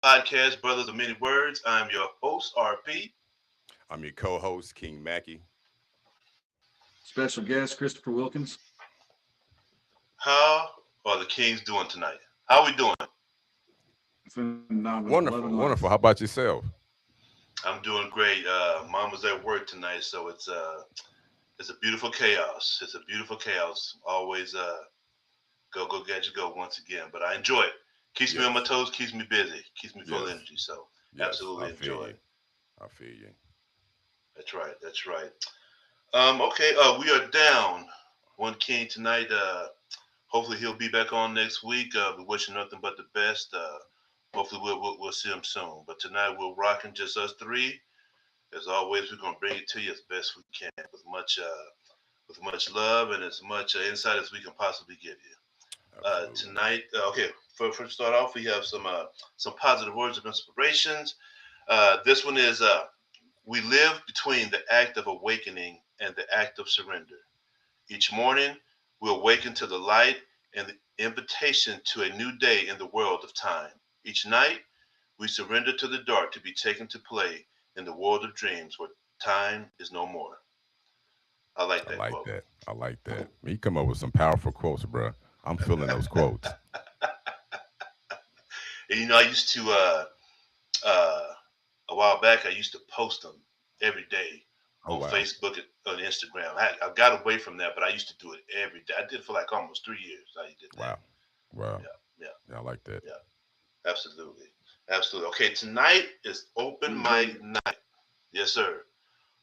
podcast, Brothers of Many Words. I'm your host, RP. I'm your co-host, King Mackie. Special guest Christopher Wilkins. How are the Kings doing tonight? How we doing? Phenomenal. Love and Wonderful, life. wonderful. How about yourself? I'm doing great. Mom was at work tonight, so it's a beautiful chaos. It's a beautiful chaos. Always go gadget go once again, but I enjoy it. Keeps me on my Yes, toes, keeps me busy, keeps me full of yes, energy. So yes. I absolutely feel enjoy you. it. I feel you. That's right. That's right. Okay. We are down one king tonight. Hopefully he'll be back on next week. We wish him nothing but the best. Hopefully we'll see him soon. But tonight we're rocking just us three. As always, we're gonna bring it to you as best we can with much love and as much insight as we can possibly give you. Absolutely. Tonight, okay. For to start off, we have some positive words of inspirations. This one is we live between the act of awakening and the act of surrender. Each morning, we awaken to the light and the invitation to a new day in the world of time. Each night, we surrender to the dark to be taken to play in the world of dreams where time is no more. I like I that like quote. that. I like that. You come up with some powerful quotes, bro. I'm feeling those quotes. And I used to, uh, a while back, I used to post them every day Oh on wow, Facebook and on Instagram. I got away from that, but I used to do it every day. I did it for like almost 3 years. I did that. wow, wow. Yeah, yeah, Yeah, I like that. yeah. Absolutely. Absolutely. Okay, tonight is open mic night. Yes, sir.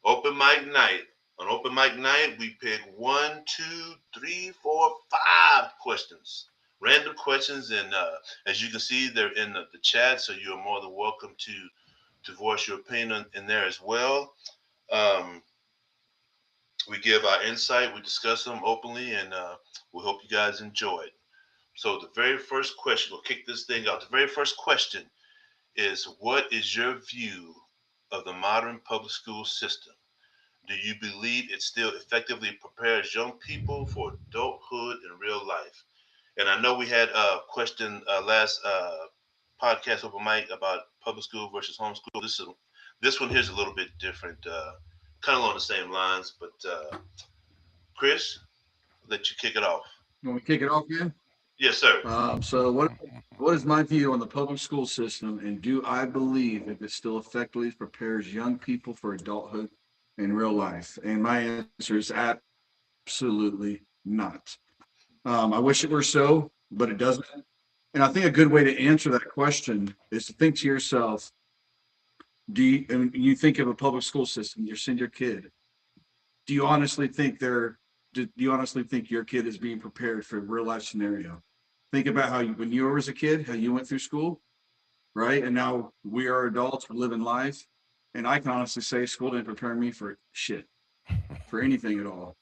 Open mic night. On open mic night, we pick one, two, three, four, five questions. Random questions, and as you can see, they're in the chat, so you're more than welcome to voice your opinion in there as well. Um, we give our insight, we discuss them openly, and we hope you guys enjoy it. So the very first question, we'll kick this thing out. The very first question is, what is your view of the modern public school system? Do you believe it still effectively prepares young people for adulthood in real life? And I know we had a question last podcast open mic about public school versus homeschool. This one here's a little bit different, kind of along the same lines. But Chris, I'll let you kick it off. You want me to kick it off again? Yes, sir. So what is my view on the public school system, and do I believe if it still effectively prepares young people for adulthood in real life? And my answer is absolutely not. I wish it were so, but it doesn't. And I think a good way to answer that question is to think to yourself, and you think of a public school system, you send your kid. Do you honestly think do you honestly think your kid is being prepared for a real life scenario? Think about how when you were as a kid, how you went through school, right? And now we are adults, we're living life. And I can honestly say school didn't prepare me for shit, for anything at all.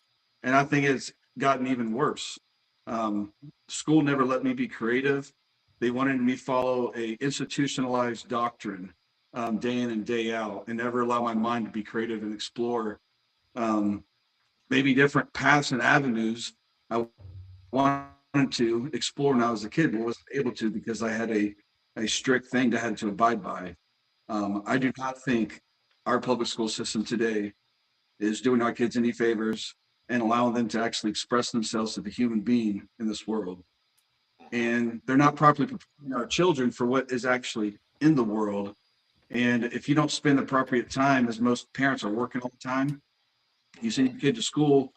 And I think it's gotten even worse. Um, School never let me be creative. They wanted me to follow a institutionalized doctrine day in and day out, and never allow my mind to be creative and explore um, maybe different paths and avenues I wanted to explore when I was a kid, but wasn't able to because I had a strict thing that I had to abide by. I do not think our public school system today is doing our kids any favors and allowing them to actually express themselves as a human being in this world. And they're not properly preparing our children for what is actually in the world. And if you don't spend the appropriate time, as most parents are working all the time, you send your kid to school.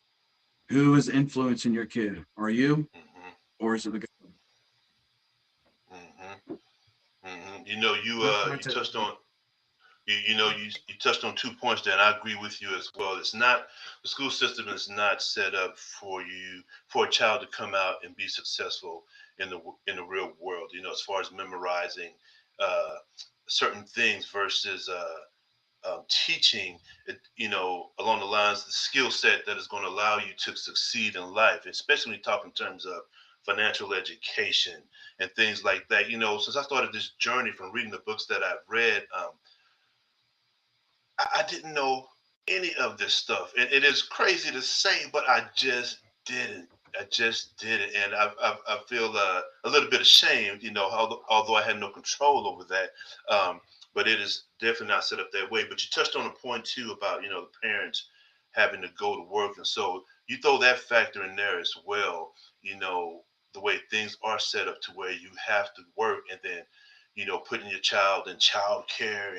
Who is influencing your kid? Are you, Hmm. or is it the Hmm. You know, That's my you take. touched on you touched on 2 points there, and I agree with you as well. It's not the school system is not set up for a child to come out and be successful in the real world. As far as memorizing uh, certain things versus teaching, along the lines the skill set that is going to allow you to succeed in life, especially when you talk in terms of financial education and things like that. Since I started this journey from reading the books that I've read, I didn't know any of this stuff. And it is crazy to say, but I just didn't. I just did it, and I feel a little bit ashamed, although I had no control over that. Um, but it is definitely not set up that way. But you touched on a point too about the parents having to go to work, and so you throw that factor in there as well. You know the way things are set up to where you have to work, and then putting your child in child care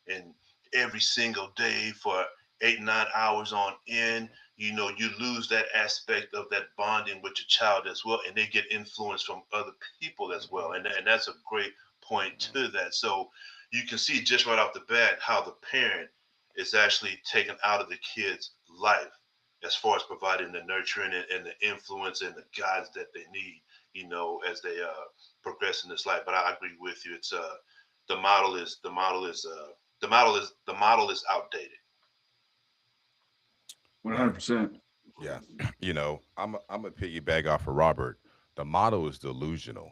and every single day for 8 9 hours on end. You lose that aspect of that bonding with your child as well, and they get influence from other people as well, and that's a great point to that. So you can see just right off the bat how the parent is actually taken out of the kid's life as far as providing the nurturing and the influence and the guides that they need, as they progress in this life. But I agree with you. It's the model is outdated. 100%. Yeah. I'm a piggyback off of Robert. The model is delusional.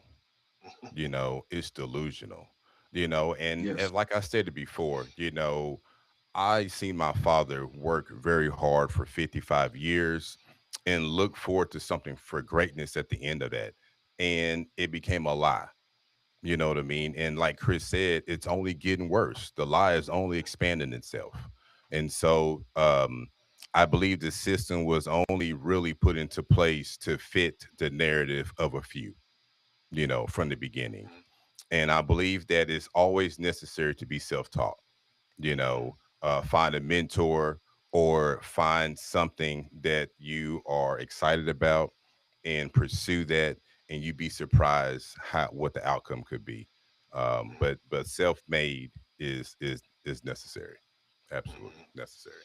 It's delusional. And Yes. as like I stated before, I seen my father work very hard for 55 years and look forward to something for greatness at the end of that. And it became a lie. You know what I mean? And like Chris said, it's only getting worse. The lie is only expanding itself. And so I believe the system was only really put into place to fit the narrative of a few, from the beginning. And I believe that it's always necessary to be self-taught, find a mentor or find something that you are excited about and pursue that, and you'd be surprised what the outcome could be. But self-made is necessary, absolutely Mhm. necessary.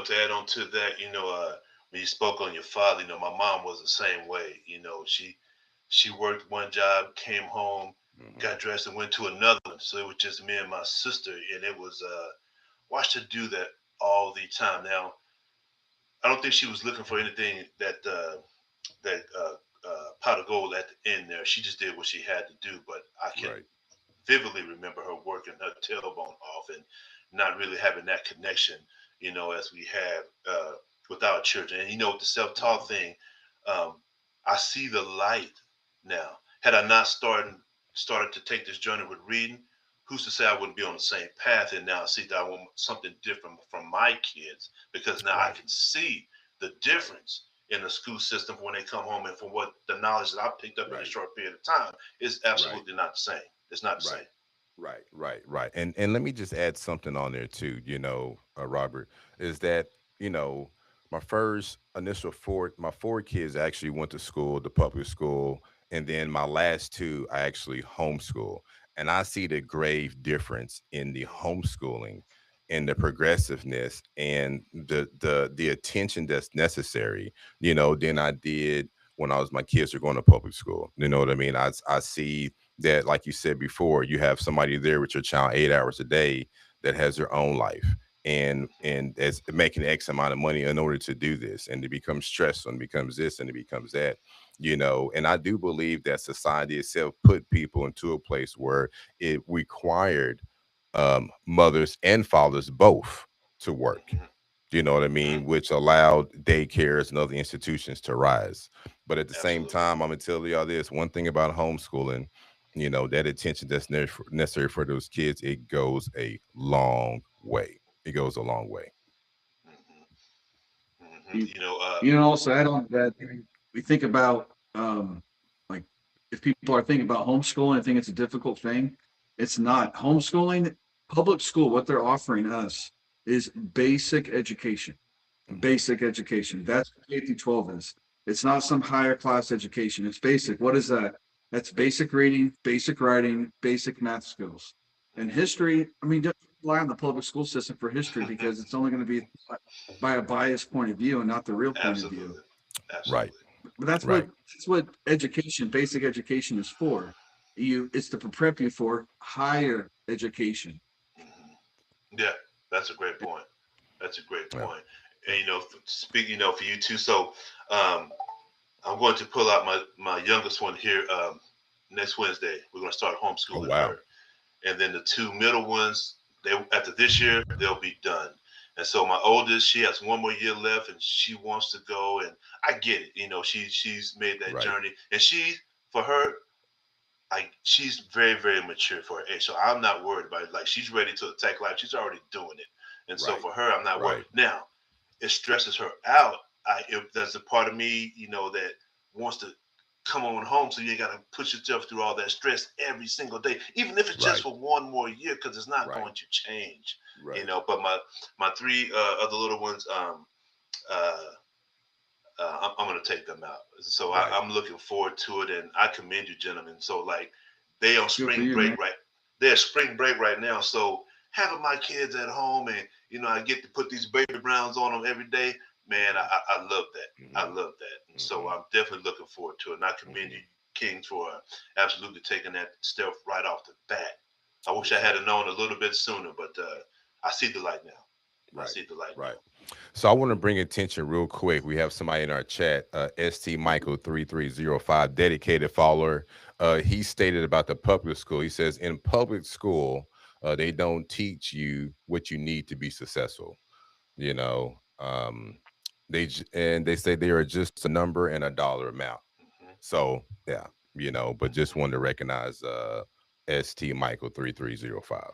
To add on to that, when you spoke on your father, my mom was the same way. She worked one job, came home, Hmm. got dressed, and went to another one. So it was just me and my sister, and it was watched her do that all the time. Now, I don't think she was looking for anything that pot of gold at the end there. She just did what she had to do. But I can Right. vividly remember her working her tailbone off and not really having that connection, as we have with our children. And with the self-taught thing, um, I see the light now. Had I not started to take this journey with reading, who's to say I wouldn't be on the same path? And now I see that I want something different from my kids because now I Right. can see the Right. difference in the school system when they come home and from what the knowledge that I picked up in a Right. short period of time is Right. absolutely not the same. It's not the Right. same. Right. And let me just add something on there too, Robert, is that, you know, my first initial my four kids actually went to school, the public school, and then my last two I actually homeschool. And I see the grave difference in the homeschooling and the progressiveness and the attention that's necessary, than I did when my kids are going to public school. You know what I mean? I see that, like you said before, you have somebody there with your child 8 hours a day that has their own life and as making X amount of money in order to do this, and it becomes stressful and becomes this and it becomes that, and I do believe that society itself put people into a place where it required mothers and fathers both to work. Mhm, You know what I mhm. mean? Which allowed daycares and other institutions to rise. But at the same Absolutely. time, I'm gonna tell y'all this one thing about homeschooling. That attention that's necessary for those kids, it goes a long way. It goes a long way. Mhm, mhm. You, also add on to that, we think about, like, if people are thinking about homeschooling, I think it's a difficult thing. It's not. Homeschooling, public school, what they're offering us is basic education. Hmm. Basic education. That's what K through 12 is. It's not some higher class education. It's basic. What is that? That's basic reading, basic writing, basic math skills. And history, I mean, don't rely on the public school system for history because it's only going to be by a biased point of view and not the real point of view. Absolutely. Right. Absolutely. But Right. that's what education, basic education is for. It's to prep you for higher education. Mhm. Yeah, that's a great point. That's a great Yeah. point. And speaking, for you too. So, um, I'm going to pull out my youngest one here next Wednesday. We're going to start Oh homeschooling wow. her, and then the two middle ones. They after this year they'll be done. And so my oldest, she has one more year left, and she wants to go. And I get it. She's made that Right. journey, and for her, she's very, very mature for her age. So I'm not worried about it. Like, she's ready to attack life. She's already doing it. And so Right. for her, I'm not worried. Right. Now, it stresses her out. If there's a part of me, that wants to come on home, so you got to put yourself through all that stress every single day, even if it's just Right. for one more year, because it's not Right. going to change. Right. But my three other little ones, uh, I'm going to take them out. So Right. I'm looking forward to it, and I commend you, gentlemen. So, like, they on Good for spring you, break man. right. They're spring break right now. So having my kids at home, and I get to put these baby browns on them every day. Man, Mhm. I love that. I Mhm. love that. And so Mhm. I'm definitely looking forward to it. And I commend you, Mhm. Kings, for absolutely taking that step right off the bat. I wish I Yes, had sir. known a little bit sooner, but I see the light now. I Right. see the light Right. now. So I want to bring attention real quick. We have somebody in our chat, ST Michael 3305, dedicated follower. He stated about the public school. He says in public school, they don't teach you what you need to be successful. You know, and they say they are just a number and a dollar amount. Hmm. So yeah, but just wanted to recognize ST Michael 3305.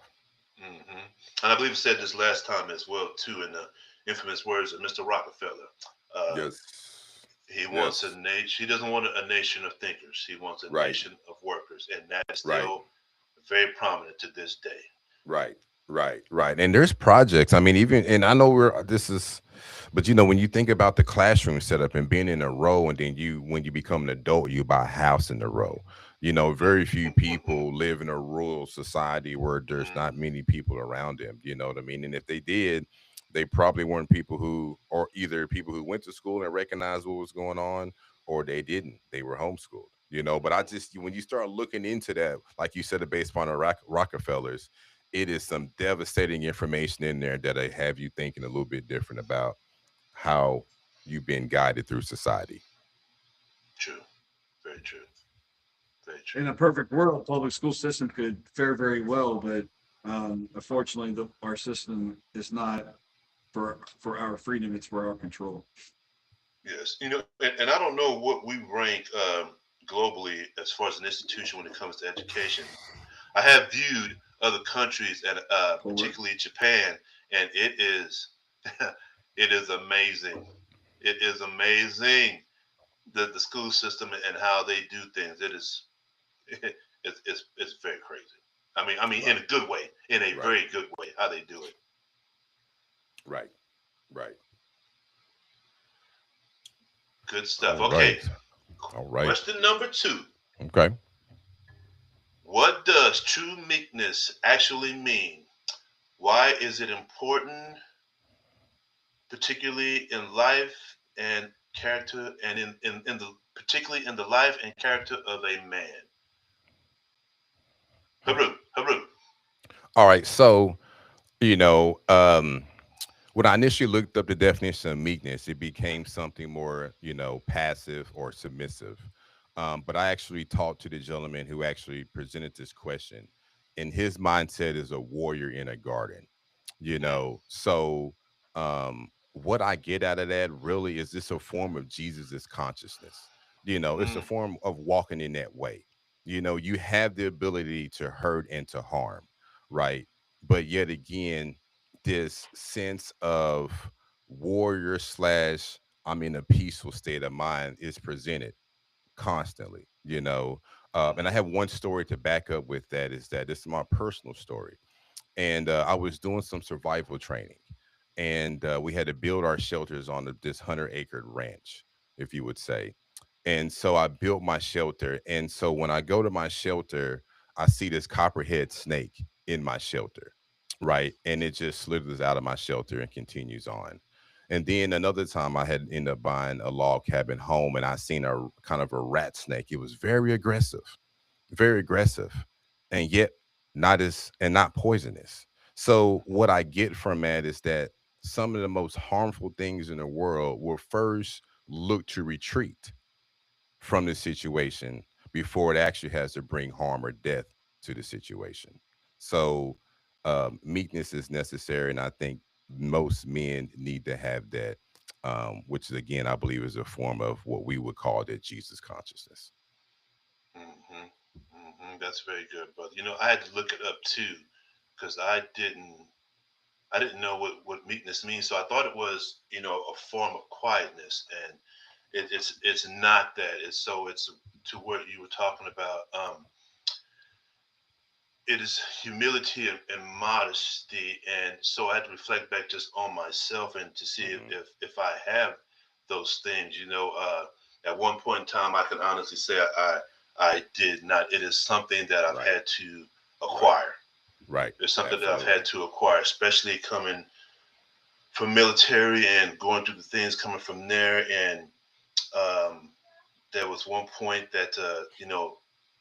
Hmm. And I believe I said this last time as well too, in the infamous words of Mr. Rockefeller. Uh, Yes. he wants a Yes. nation. He doesn't want a nation of thinkers. He wants a Right. nation of workers, and that is Right. still very prominent to this day. Right, right, right. And there's projects. I mean, even and I know this is, but when you think about the classroom setup and being in a row, and then when you become an adult, you buy a house in a row. Very few people live in a rural society where there's not Mm, many people around them. You know what I mean? And if they did, they probably weren't people who, or either people who went to school and recognized what was going on, or they didn't. They were homeschooled. But I mhm. just when you start looking into that, like you said, based upon the Rockefellers, it is some devastating information in there that I have you thinking a little bit different about how you've been guided through society. True. Very true. Very true. In a perfect world, public school system could fare very well, but unfortunately, our system is not for our freedom; it's for our control. Yes. And I don't know what we rank globally as far as an institution when it comes to education. I have viewed other countries, and Poor. particularly Japan, and it is it is amazing. It is amazing, the school system and how they do things. It is it's very crazy. I mean, in Right, a good way, in a right, very good way, how they do it. right, right. Good stuff. All Okay, right, all right. question number two. Okay. What does true meekness actually mean? Why is it important, particularly in life and character, and in the particularly in the life and character of a man? Haru, Haru. All right. So, you know, um, when I initially looked up the definition of meekness, it became something more, passive or submissive. But I actually talked to the gentleman who actually presented this question, and his mindset is a warrior in a garden. Mm, So what I get out of that really is this a form of Jesus's consciousness. It's a mm, form of walking in that way. You have the ability to hurt and to harm, right? But yet again, this sense of warrior slash I'm in a peaceful state of mind is presented constantly. And I mm, have one story to back up with that. Is that this is my personal story, and I was doing some survival training, and we had to build our shelters on this 100-acre ranch, if you would say. And so I built my shelter, and so when I go to my shelter, I see this copperhead snake in my shelter, right? And it just slithers out of my shelter and continues on. And then another time I had ended up buying a log cabin home, and I seen a kind of a rat snake. It was very aggressive, and yet not poisonous. So what I get from that is that some of the most harmful things in the world will first look to retreat from the situation before it actually has to bring harm or death to the situation. So meekness is necessary, and I think most men need to have that, which is again, I believe, is a form of what we would call that Jesus consciousness. Hmm. That's very good, brother. I had to look it up too, because I didn't know what meekness means. So I thought it was, a form of quietness, and it's not that. It's to what you were talking about. It is humility and modesty, and so I had to reflect back just on myself and to see if Hmm. if I have those things. At one point in time, I can honestly say I did not. It is something that I've Right, had to right, acquire. right. It's something that I've Absolutely. had to acquire, especially coming from military and going through the things coming from there. And um, there was one point that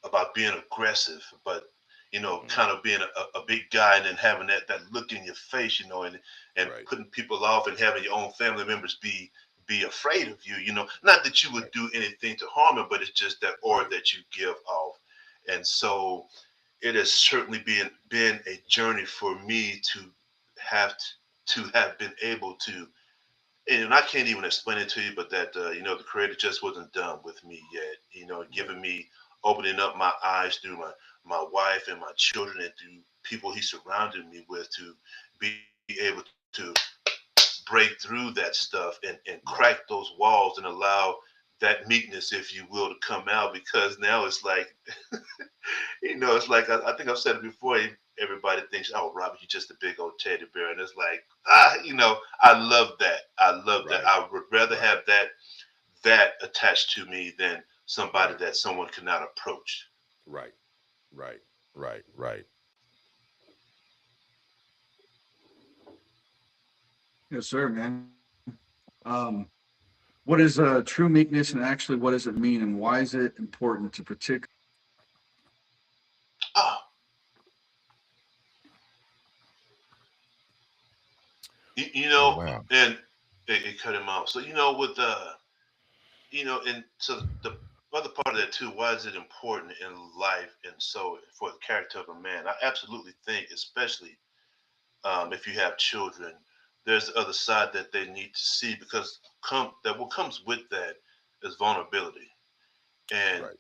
about being aggressive, but Hmm. kind of being a big guy and then having that look in your face, and Right, putting people off and having your own family members be afraid of you. Not that you would right, do anything to harm them, but it's just that aura right, that you give off. And so it has certainly been a journey for me have to have been able to, and I can't even explain it to you, but that the creator just wasn't done with me yet. right, Giving me, opening up my eyes through my wife and my children and through people he surrounded me with to be able to break through that stuff and crack right. those walls and allow that meekness, if you will, to come out, because now it's like it's like I think I've said it before. Everybody thinks, "Oh, Robert, you're just a big old teddy bear," and it's like, I love that. I love that. Right, I would rather right, have that attached to me than somebody right, that someone cannot approach. right, right, right, right. Yes, sir, man. Um, what is true meekness, and actually, what does it mean, and why is it important to particularly Ah, you Oh know, wow. and it cut him off. So with and so the other part of that too. Why is it important in life, and so for the character of a man? I absolutely think, especially if you have children, there's the other side that they need to see, because what comes with that is vulnerability, and Right.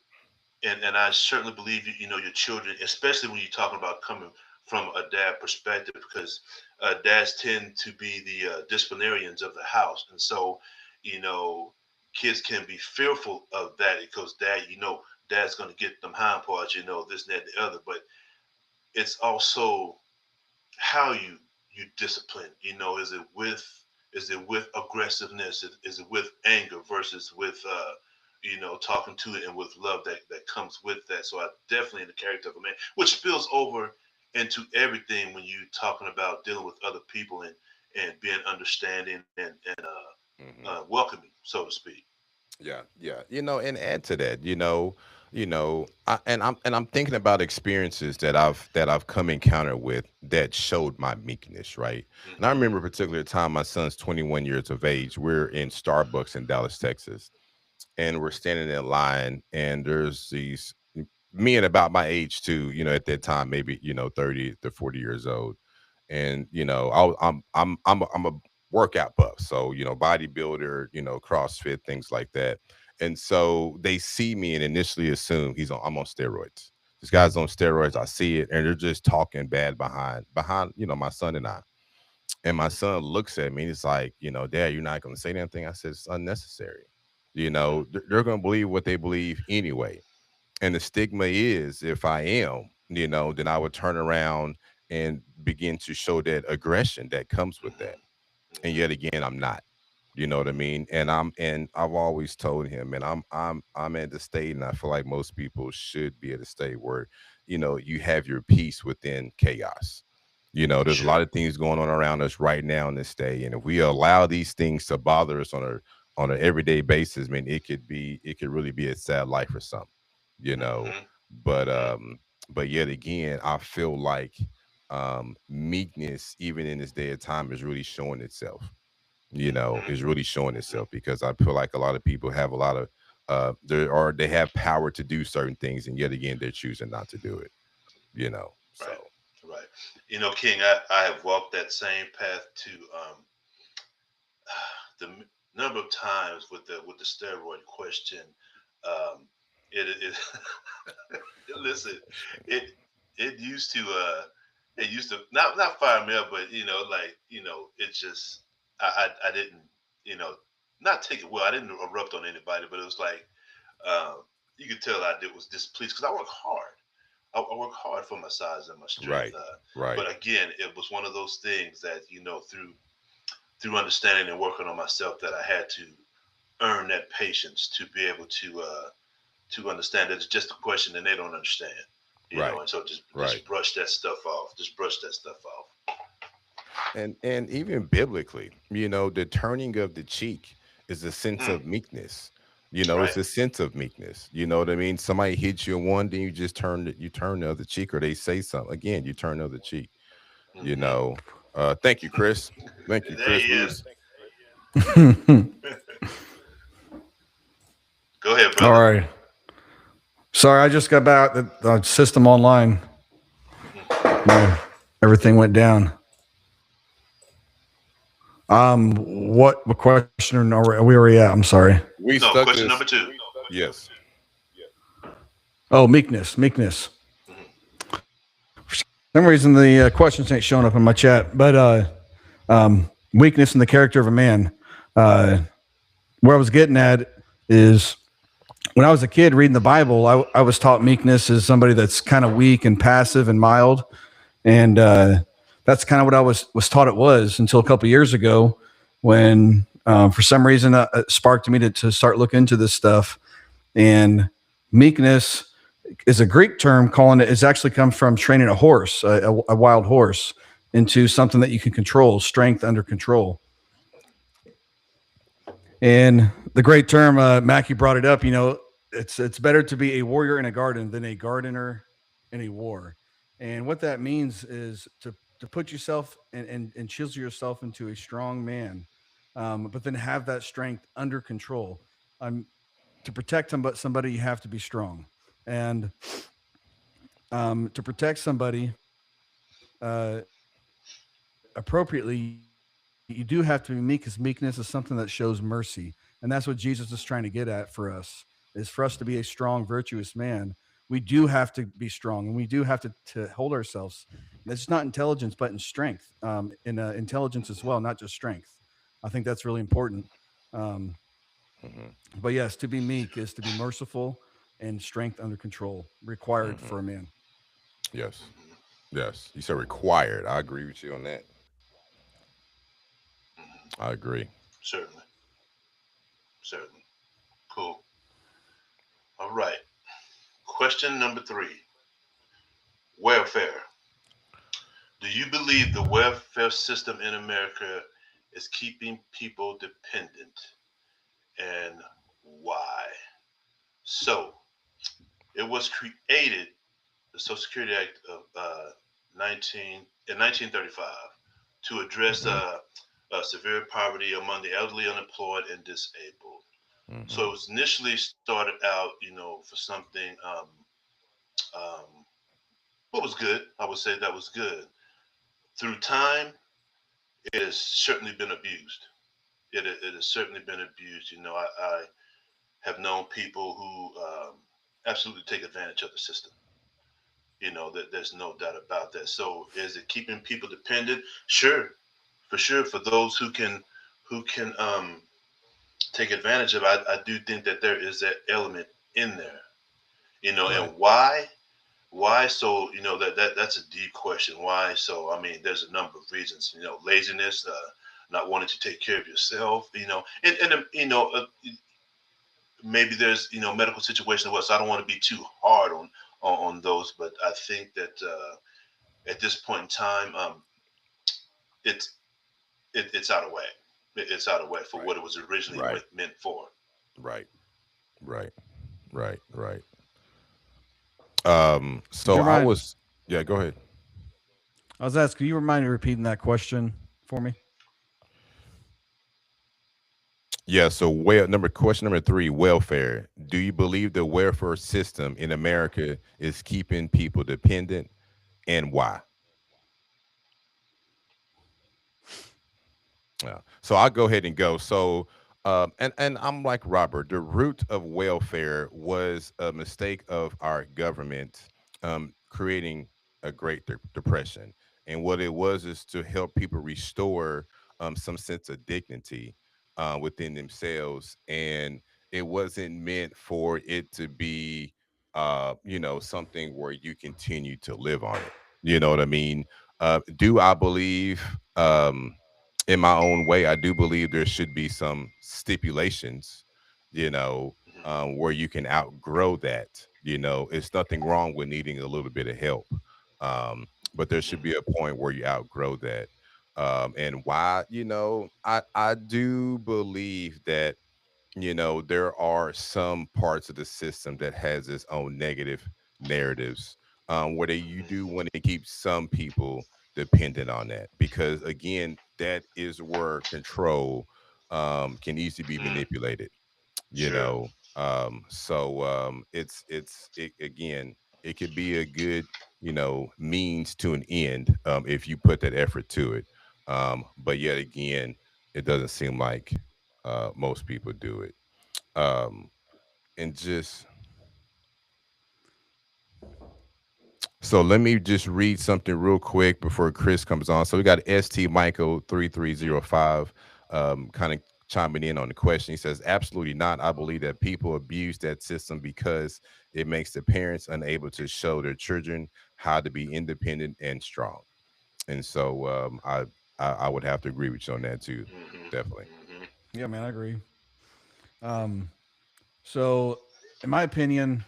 I certainly believe your children, especially when you're talking about coming from a dad perspective, because dads tend to be the disciplinarians of the house, and so you know kids can be fearful of that because dad's going to get them hind parts, this and that and the other, but it's also how you discipline. Is it with aggressiveness? Is it with anger versus with talking to it, and with love that comes with that? So I definitely, in the character of a man, which spills over into everything when you talking about dealing with other people, and being understanding and Hmm. welcoming, so to speak. Yeah, yeah. And add to that, I'm thinking about experiences that I've come encounter with that showed my meekness, right? And I Hmm. remember a particular time my son's 21 years of age. We're in Starbucks in Dallas, Texas, and we're standing in line, and there's these men about my age too, at that time, maybe 30 to 40 years old. And I'm a workout buff, so bodybuilder, CrossFit, things like that. And so they see me and initially assume I'm on steroids. This guy's on steroids. I see it, and they're just talking bad behind my son and I. And my son looks at me and he's like, Dad, you're not going to say anything. I said, it's unnecessary. They're going to believe what they believe anyway. And the stigma is, if I am, then I would turn around and begin to show that aggression that comes with that. And Hmm. yet again, I'm not. You know what I mean? And I've always told him, and I'm at the state, and I feel like most people should be at a state where, you have your peace within chaos. There's a Sure. lot of things going on around us right now in this day. And if we allow these things to bother us on an everyday basis, man, it could really be a sad life for some, you know. Hmm. But Hmm. yet again, I feel like meekness, even in this day of time, is really showing itself. Hmm. Is really showing Hmm. itself because I feel like a lot of people have a lot of they have power to do certain things, and yet again they're choosing not to do it. Right. So Right. You know, King, I have walked that same path to the number of times with the steroid question. Um, it listen, it it used to it used to not fire me up, but like it just I didn't not take it well. I didn't erupt on anybody, but it was like um, you could tell I did was displeased because I work hard. I work hard for my size and my strength. Right. Right. But again, it was one of those things that through understanding and working on myself that I had to earn that patience to be able to understand that it's just a question and they don't understand. Right. And so just Right. brush that stuff off. Just brush that stuff off. And even biblically, the turning of the cheek is a sense Mm, of meekness. right. It's a sense of meekness. You know what I mean? Somebody hits you in one, then you just turn the other cheek, or they say something again, you turn the other cheek. You Hmm. know. Thank you, Chris. Thank you, There he Chris. We is. was Go ahead, All brother. right. Sorry, I just got back the system online. Hmm. Everything went down. What question are we already at? I'm sorry. we No, stuck question this. number two. Yes. Oh, meekness. Hmm. For some reason, the questions ain't showing up in my chat, but weakness in the character of a man. Uh, where I was getting at is when I was a kid reading the Bible, I was taught meekness is somebody that's kind of weak and passive and mild, and that's kind of what I was taught it was until a couple of years ago, when for some reason it sparked me to start looking into this stuff. And meekness is a Greek term. Calling it is actually comes from training a horse, a wild horse, into something that you can control, strength under control. And the great term, Mackie brought it up. It's better to be a warrior in a garden than a gardener in a war. And what that means is to put yourself and chisel yourself into a strong man, but then have that strength under control. To protect somebody, you have to be strong, and to protect somebody uh, appropriately, you do have to be meek, because meekness is something that shows mercy, and that's what Jesus is trying to get at for us. Is for us to be a strong, virtuous man, we do have to be strong, and we do have to hold ourselves. It's not intelligence, but in strength, in intelligence as well, not just strength. I think that's really important. Um, Hmm. but yes, to be meek is to be merciful and strength under control, required Hmm. for a man. Yes. Hmm. Yes. You said required. I agree with you on that. Hmm. I agree. Certainly. Certainly. Cool. All right. Question number three. Welfare. Do you believe the welfare system in America is keeping people dependent, and why? So, it was created, the Social Security Act of 1935, to address Hmm. severe poverty among the elderly, unemployed, and disabled. So Hmm. it was initially started out, for something um, what was good. I would say that was good. Through time, it has certainly been abused. It has certainly been abused. I have known people who absolutely take advantage of the system. That there's no doubt about that. So is it keeping people dependent? Sure, for sure. For those who can take advantage of it, I do think that there is that element in there. Right. And why? Why? So that's a deep question. Why? So I mean, there's a number of reasons. Laziness, not wanting to take care of yourself. And maybe there's medical situations. Well, so I don't want to be too hard on those, but I think that at this point in time, it's it's out of whack. It's out of whack for Right. what it was originally Right. meant for. Right. Right. Right. Right. Could So you I remind? was, yeah, go ahead. I was asking. Could you remind me repeating that question for me? Yeah. So, question number three, welfare. Do you believe the welfare system in America is keeping people dependent, and why? Yeah. So I'll go ahead and go. So, and I'm like Robert. The root of welfare was a mistake of our government, creating a Great Depression, and what it was is to help people restore some sense of dignity within themselves, and it wasn't meant for it to be, something where you continue to live on it. You know what I mean? Do I believe? In my own way, I do believe there should be some stipulations, Mhm. where you can outgrow that. It's nothing wrong with needing a little bit of help, but there should Mhm. be a point where you outgrow that. And why, I do believe that there are some parts of the system that has its own negative narratives, where you Mhm. do want to keep some people dependent on that because again, that is where control can easily be Mm. manipulated. Sure. Again, it could be a good means to an end, if you put that effort to it, but yet again, it doesn't seem like most people do it. um and just So let me just read something real quick before Chris comes on. So we got ST Michael 3305 kind of chiming in on the question. He says, absolutely not. I believe that people abuse that system because it makes the parents unable to show their children how to be independent and strong. And so I would have to agree with you on that too. Mhm. Definitely. Mhm. Yeah, man, I agree. Um, so, in my opinion,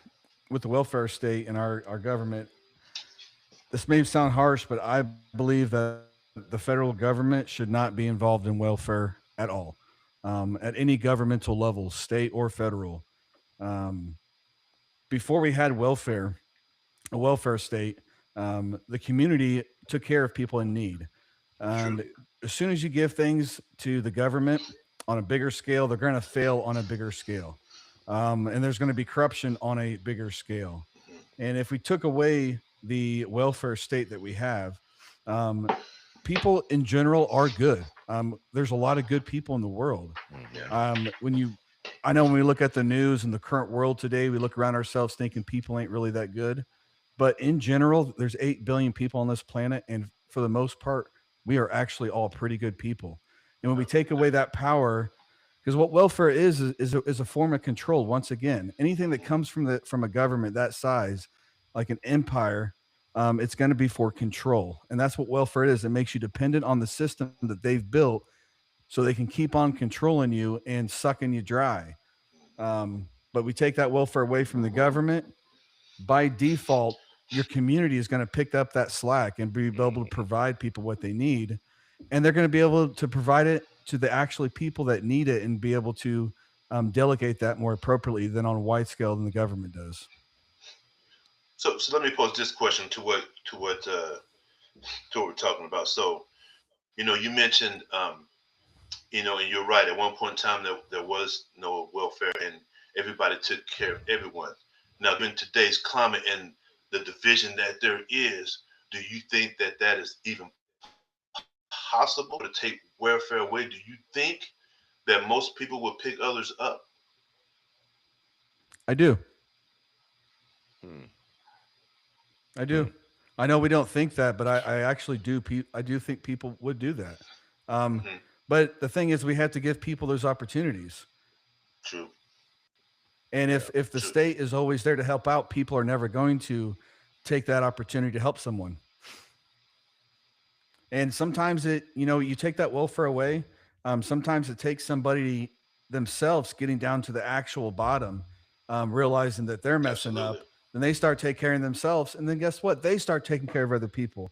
with the welfare state and our government, this may sound harsh, but I believe that the federal government should not be involved in welfare at all, at any governmental level, state or federal. Um, Before we had a welfare state, the community took care of people in need. True. And as soon as you give things to the government on a bigger scale, they're going to fail on a bigger scale. And there's going to be corruption on a bigger scale. Mhm. And if we took away the welfare state that we have, um, people in general are good. There's a lot of good people in the world. Yeah. Hmm. When you, I know when we look at the news and the current world today, we look around ourselves thinking people ain't really that good. But in general, there's 8 billion people on this planet. And for the most part, we are actually all pretty good people. And when we take away that power, because what welfare is a form of control. Once again, anything that comes from a government that size, like an empire, it's going to be for control, and that's what welfare is. It makes you dependent on the system that they've built, so they can keep on controlling you and sucking you dry. But we take that welfare away from the government, by default, your community is going to pick up that slack and be able to provide people what they need. And they're going to be able to provide it to the actually people that need it and be able to delegate that more appropriately than on a wide scale than the government does. So let me pose this question to what we're talking about. So you mentioned and you're right. At one point in time, there was no welfare, and everybody took care of everyone. Now, in today's climate and the division that there is, do you think that that is even possible to take welfare away? Do you think that most people will pick others up? I do. Hmm. I Hmm. do. I know we don't think that, but I actually do. I do think people would do that. Um, Hmm. but the thing is, we have to give people those opportunities. True. And Yeah. if the True. state is always there to help out, people are never going to take that opportunity to help someone. And sometimes you take that welfare away. Sometimes it takes somebody themselves getting down to the actual bottom, realizing that they're messing Absolutely. up. Then they start taking care of themselves, and then guess what? They start taking care of other people.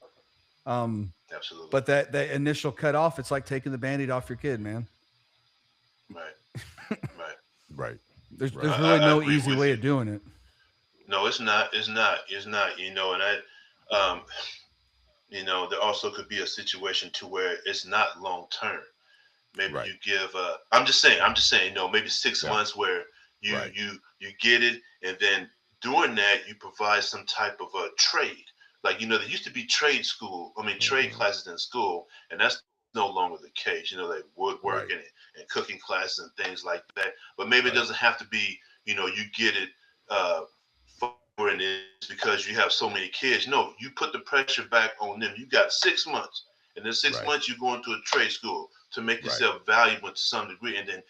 Um, Absolutely. but that initial cut off, it's like taking the band-aid off your kid, man. Right. Right. Right. Right. There's really I no agree easy with way you. of doing it. No, it's not. It's not. It's not. And there also could be a situation to where it's not long term. Maybe Right. you give. I'm just saying. I'm just saying. Maybe six Yeah. months where you Right. you you get it, and then during that you provide some type of a trade. Like there used to be trade school. I mean trade Hmm. classes in school, and that's no longer the case. You know, like woodworking and cooking classes and things like that. But maybe it doesn't have to be, you know, you get it for and it's because you have so many kids. No, you put the pressure back on them. You got 6 months. And in 6 months, you go into a trade school to make yourself valuable to some degree, and then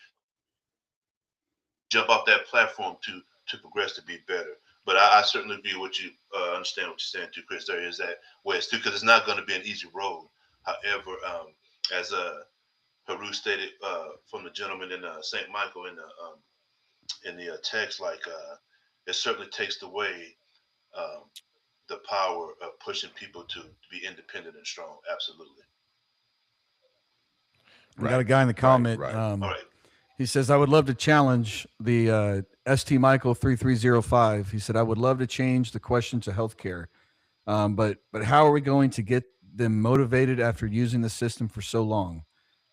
jump off that platform to progress to be better. But I certainly agree with you. Understand what you're saying too, Chris. There is that way too, because it's not going to be an easy road. However, as Haru stated from the gentleman in St. Michael in the text, like it certainly takes away the power of pushing people to be independent and strong. Absolutely. We got a guy in the comment. All right. He says, I would love to challenge the ST Michael 3305. He said, I would love to change the question to healthcare. But how are we going to get them motivated after using the system for so long?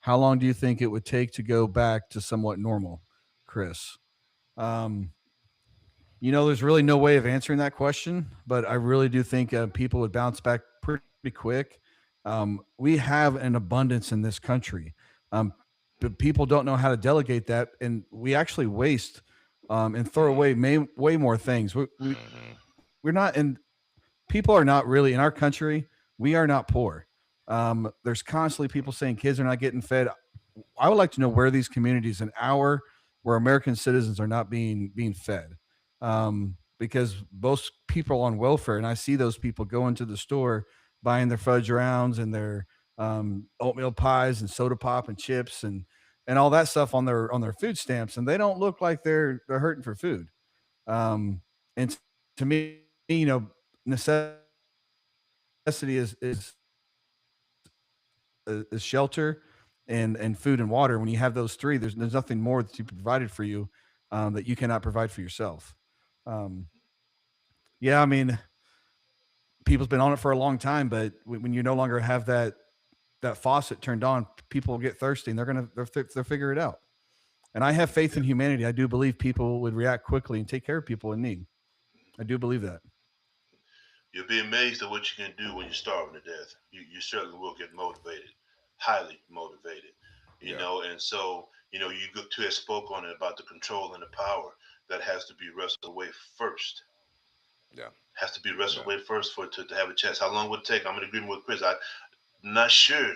How long do you think it would take to go back to somewhat normal, Chris? You know, there's really no way of answering that question, but I really do think people would bounce back pretty quick. We have an abundance in this country. But people don't know how to delegate that, and we actually waste and throw away way more things. We're not, and people are not really in our country. We are not poor. There's constantly people saying kids are not getting fed. I would like to know where these communities where American citizens are not being fed, because most people on welfare, and I see those people go into the store buying their fudge rounds and their oatmeal pies and soda pop and chips and all that stuff on their food stamps, and they don't look like they're hurting for food. And to me, you know, necessity is shelter and food and water. When you have those three, there's nothing more that's provided for you that you cannot provide for yourself. Yeah, I mean, people's been on it for a long time, but when you no longer have that faucet turned on, people will get thirsty and they'll figure it out. And I have faith in humanity. I do believe people would react quickly and take care of people in need. I do believe that. You'll be amazed at what you can do when you're starving to death. You certainly will get motivated, highly motivated, you know. And so, you know, you have spoke on it about the control and the power that has to be wrestled away first. Yeah. Has to be wrestled away first for it to have a chance. How long would it take? I'm in agreement with Chris. I'm not sure.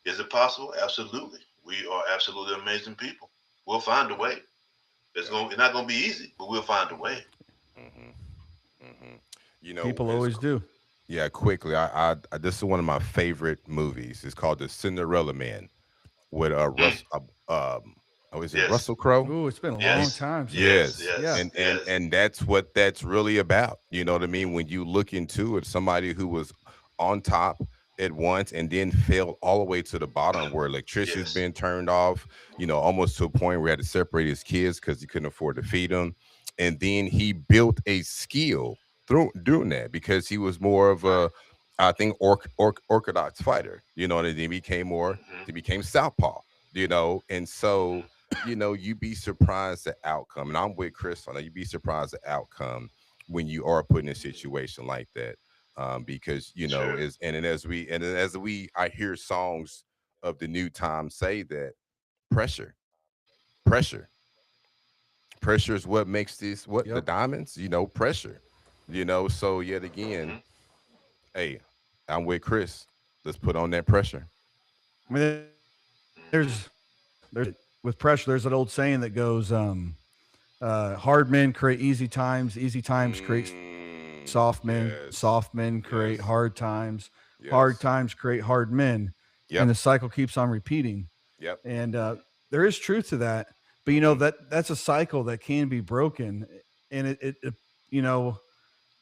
Is it possible? Absolutely. We are absolutely amazing people. We'll find a way. It's not going to be easy, but we'll find a way. You know, people always do. Yeah, quickly. I this is one of my favorite movies. It's called The Cinderella Man with Russell Crowe? Oh, it's been a long time. Yes. And that's what that's really about. You know what I mean? When you look into it, somebody who was on top at once and then fell all the way to the bottom where electricity's been turned off, you know, almost to a point where he had to separate his kids because he couldn't afford to feed them. And then he built a skill through doing that because he was more of a, I think, orthodox fighter, you know, and then he became southpaw, you know. And so, you know, you'd be surprised the outcome. And I'm with Chris on that. You'd be surprised the outcome when you are put in a situation like that. Because, you know, as I hear songs of the new time say that pressure is what makes this, the diamonds, you know, pressure, you know. So yet again, hey, I'm with Chris. Let's put on that pressure. I mean, there's with pressure, there's an old saying that goes, hard men create easy times create soft men, soft men create hard times, hard times create hard men. And the cycle keeps on repeating. And there is truth to that, but you know, that's a cycle that can be broken. And it you know,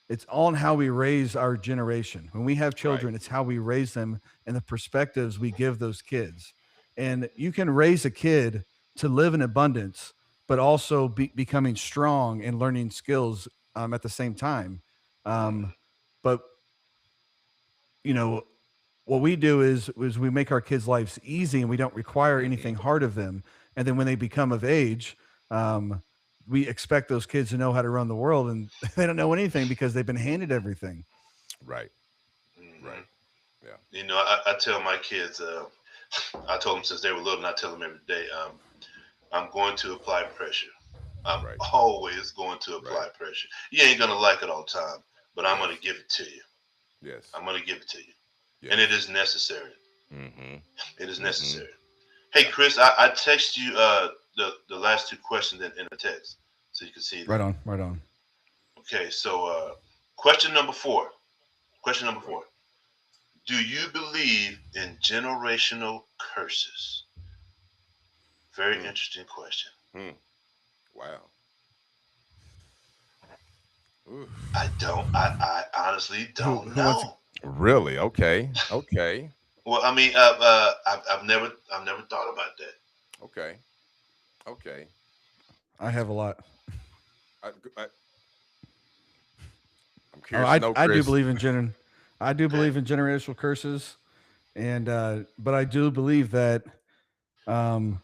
it's on how we raise our generation. When we have children, it's how we raise them and the perspectives we give those kids. And you can raise a kid to live in abundance, but also becoming strong and learning skills at the same time. But you know, what we do is we make our kids' lives easy and we don't require anything hard of them. And then when they become of age, we expect those kids to know how to run the world, and they don't know anything because they've been handed everything. Right. You know, I tell my kids, I told them since they were little, and I tell them every day, I'm going to apply pressure. I'm Right. always going to Right. apply pressure. You ain't gonna Right. like it all the time, but I'm Yes. gonna give it to you. Yes. I'm gonna give it to you, and it Yes. is necessary. Mm-hmm. It is Mm-hmm. necessary. Hey, Yeah. Chris, I text you the last two questions in the text, so you can see Right them. on, right on. Okay, so question number four. Question number Right. four. Do you believe in generational curses? Very Hmm. interesting question. Hmm. Wow. Oof. I don't. I honestly don't Who wants to? know. Really? Okay. Okay. Well, I mean, I've never thought about that. Okay. Okay. I have a lot. I, I, I'm Oh, curious to know, I do Chris. believe in I do Okay. believe in generational curses, and but I do believe um,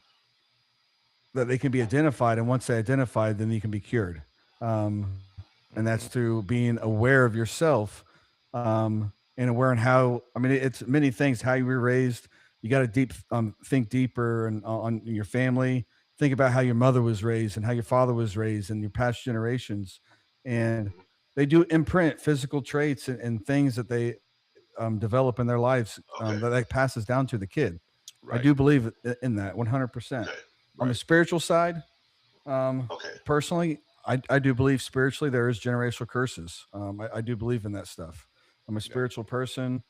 that they can be identified, and once they identified, then you can be cured. And that's Hmm. through being aware of yourself, and aware on how. I mean, it's many things. How you were raised. You got to think deeper and on your family. Think about how your mother was raised and how your father was raised and your past generations, and Mhm. they do imprint physical traits and things that they develop in their lives Okay. that passes down to the kid. I do Right. believe in that 100%. Okay. On the Right. spiritual side, Okay. personally, I do believe spiritually there is generational curses. I do believe in that stuff. I'm a Yeah. spiritual person,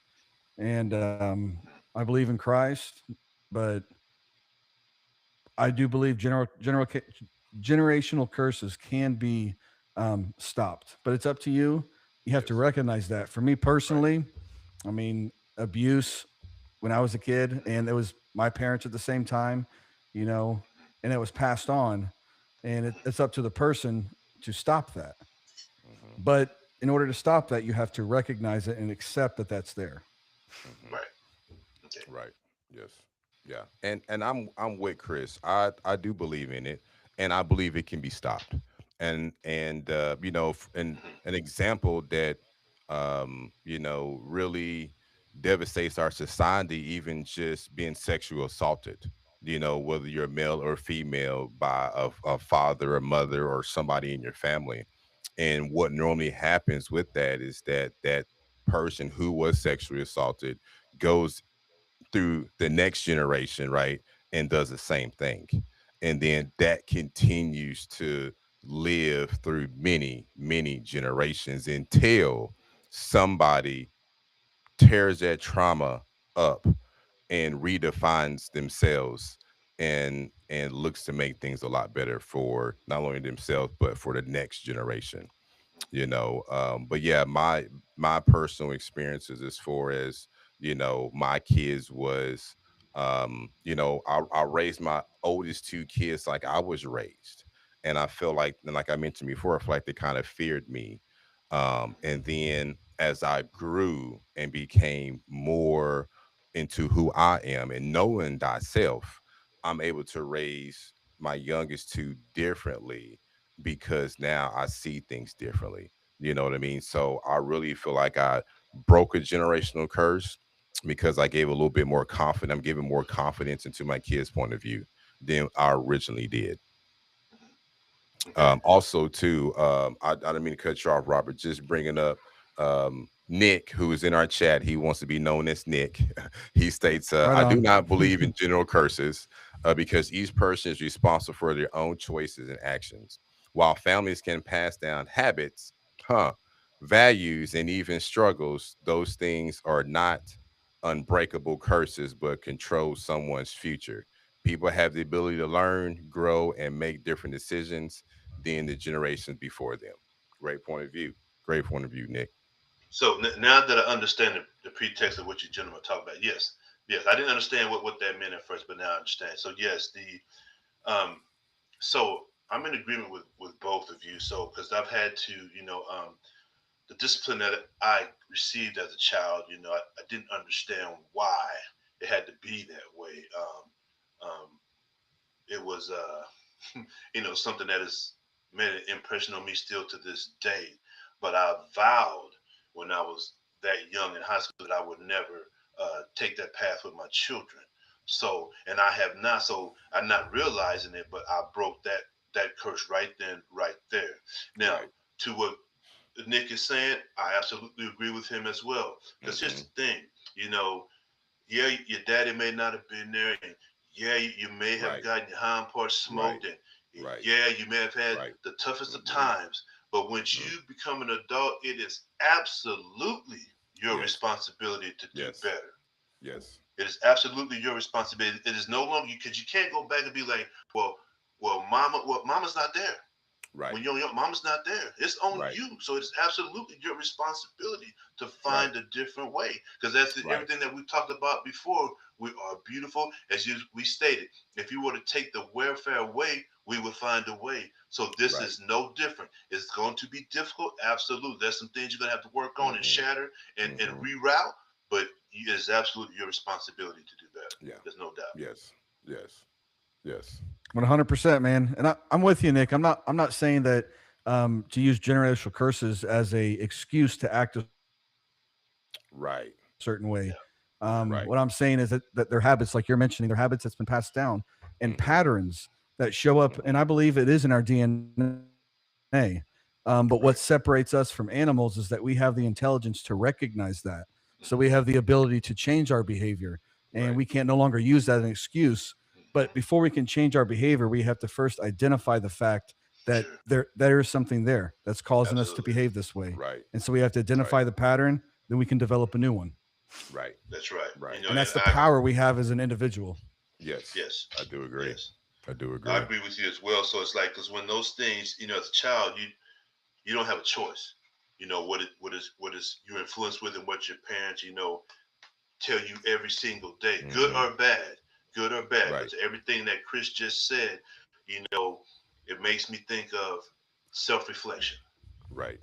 and I believe in Christ, but I do believe generational curses can be stopped. But it's up to you. You have to Yes. recognize that. For me Right. personally, I mean, abuse when I was a kid, and it was my parents at the same time, you know, and it was passed on, and it's up to the person to stop that. Hmm. But in order to stop that, you have to recognize it and accept that that's there. Hmm. Right. Okay. Right. Yes. Yeah. And I'm with Chris. I do believe in it, and I believe it can be stopped. And and Mhm. an example that really devastates our society, even just being sexual assaulted. Whether you're male or female by a father, a mother, or somebody in your family. And what normally happens with that is that person who was sexually assaulted goes through the next generation, right? And does the same thing. And then that continues to live through many, many generations until somebody tears that trauma up and redefines themselves and looks to make things a lot better for not only themselves but for the next generation. But yeah, my personal experiences as far as my kids was I raised my oldest two kids like I was raised, and I feel like, and like I mentioned before, I feel like they kind of feared me. And then as I grew and became more into who I am and knowing thyself, I'm able to raise my youngest two differently because now I see things differently. You know what I mean? So I really feel like I broke a generational curse because I gave a little bit more confidence. I'm giving more confidence into my kids' point of view than I originally did. Okay. Also, too, I didn't mean to cut you off, Robert. Just bringing up Nick, who is in our chat. He wants to be known as Nick. He states, Right "I do on. not believe in general curses because each person is responsible for their own choices and actions. While families can pass down habits, values, and even struggles, those things are not unbreakable curses, but control someone's future. People have the ability to learn, grow, and make different decisions than the generations before them." Great point of view. Great point of view, Nick. So now that I understand the pretext of what you gentlemen talk about, yes, yes, I didn't understand what that meant at first, but now I understand. So yes, um, so I'm in agreement with both of you. So because I've had to, the discipline that I received as a child, I didn't understand why it had to be that way. It was, something that has made an impression on me still to this day. But I vowed when I was that young in high school that I would never take that path with my children. So, and I have not. So I'm not realizing it, but I broke that curse right then, right there. Now, Right. to what Nick is saying, I absolutely agree with him as well. Because here's Mm-hmm. the thing, you know, yeah, your daddy may not have been there, and yeah, you may have Right. gotten your hind parts Right. smoked, and Right. yeah, you may have had Right. the toughest of Mm-hmm. times. But once Mm-hmm. you become an adult, it is absolutely your Yes. responsibility to do Yes. better. Yes. It is absolutely your responsibility. It is no longer because you can't go back and be like, mama's not there. Right. When you're young, mama's not there. It's on Right. you. So it's absolutely your responsibility to Right. find a different way. Because that's Right. everything that we talked about before. We are beautiful, as we stated. If you were to take the welfare away, we would find a way. So this Right. is no different. It's going to be difficult. Absolutely. There's some things you're going to have to work on and Mm-hmm. shatter and Mm-hmm. reroute. But it's absolutely your responsibility to do better. Yeah. There's no doubt. Yes. Yes. Yes. 100%, man. And I'm with you, Nick. I'm not saying that to use generational curses as a excuse to act a Right. certain way. Yeah. Right. What I'm saying is that their habits, like you're mentioning, their habits that's been passed down and Mm-hmm. patterns that show up, and Mm-hmm. I believe it is in our DNA. But what Right. separates us from animals is that we have the intelligence to recognize that. So we Mm-hmm. have the ability to change our behavior, and Right. we can't no longer use that as an excuse. Mm-hmm. But before we can change our behavior, we have to first identify the fact that Sure. there is something there that's causing us to Absolutely. behave this way. Right. And so we have to Right. identify the pattern, then we can develop a new one. Right. That's right. Right. And And that's the power we have as an individual. Yes. yes, I do agree. yes. I do I agree. agree with you as well. So it's like because when those things, as a child, you don't have a choice. What is you're influenced with and what your parents, tell you every single day, good Mm-hmm. or bad, good or bad. Right. Because everything that Chris just said, it makes me think of self-reflection. Right.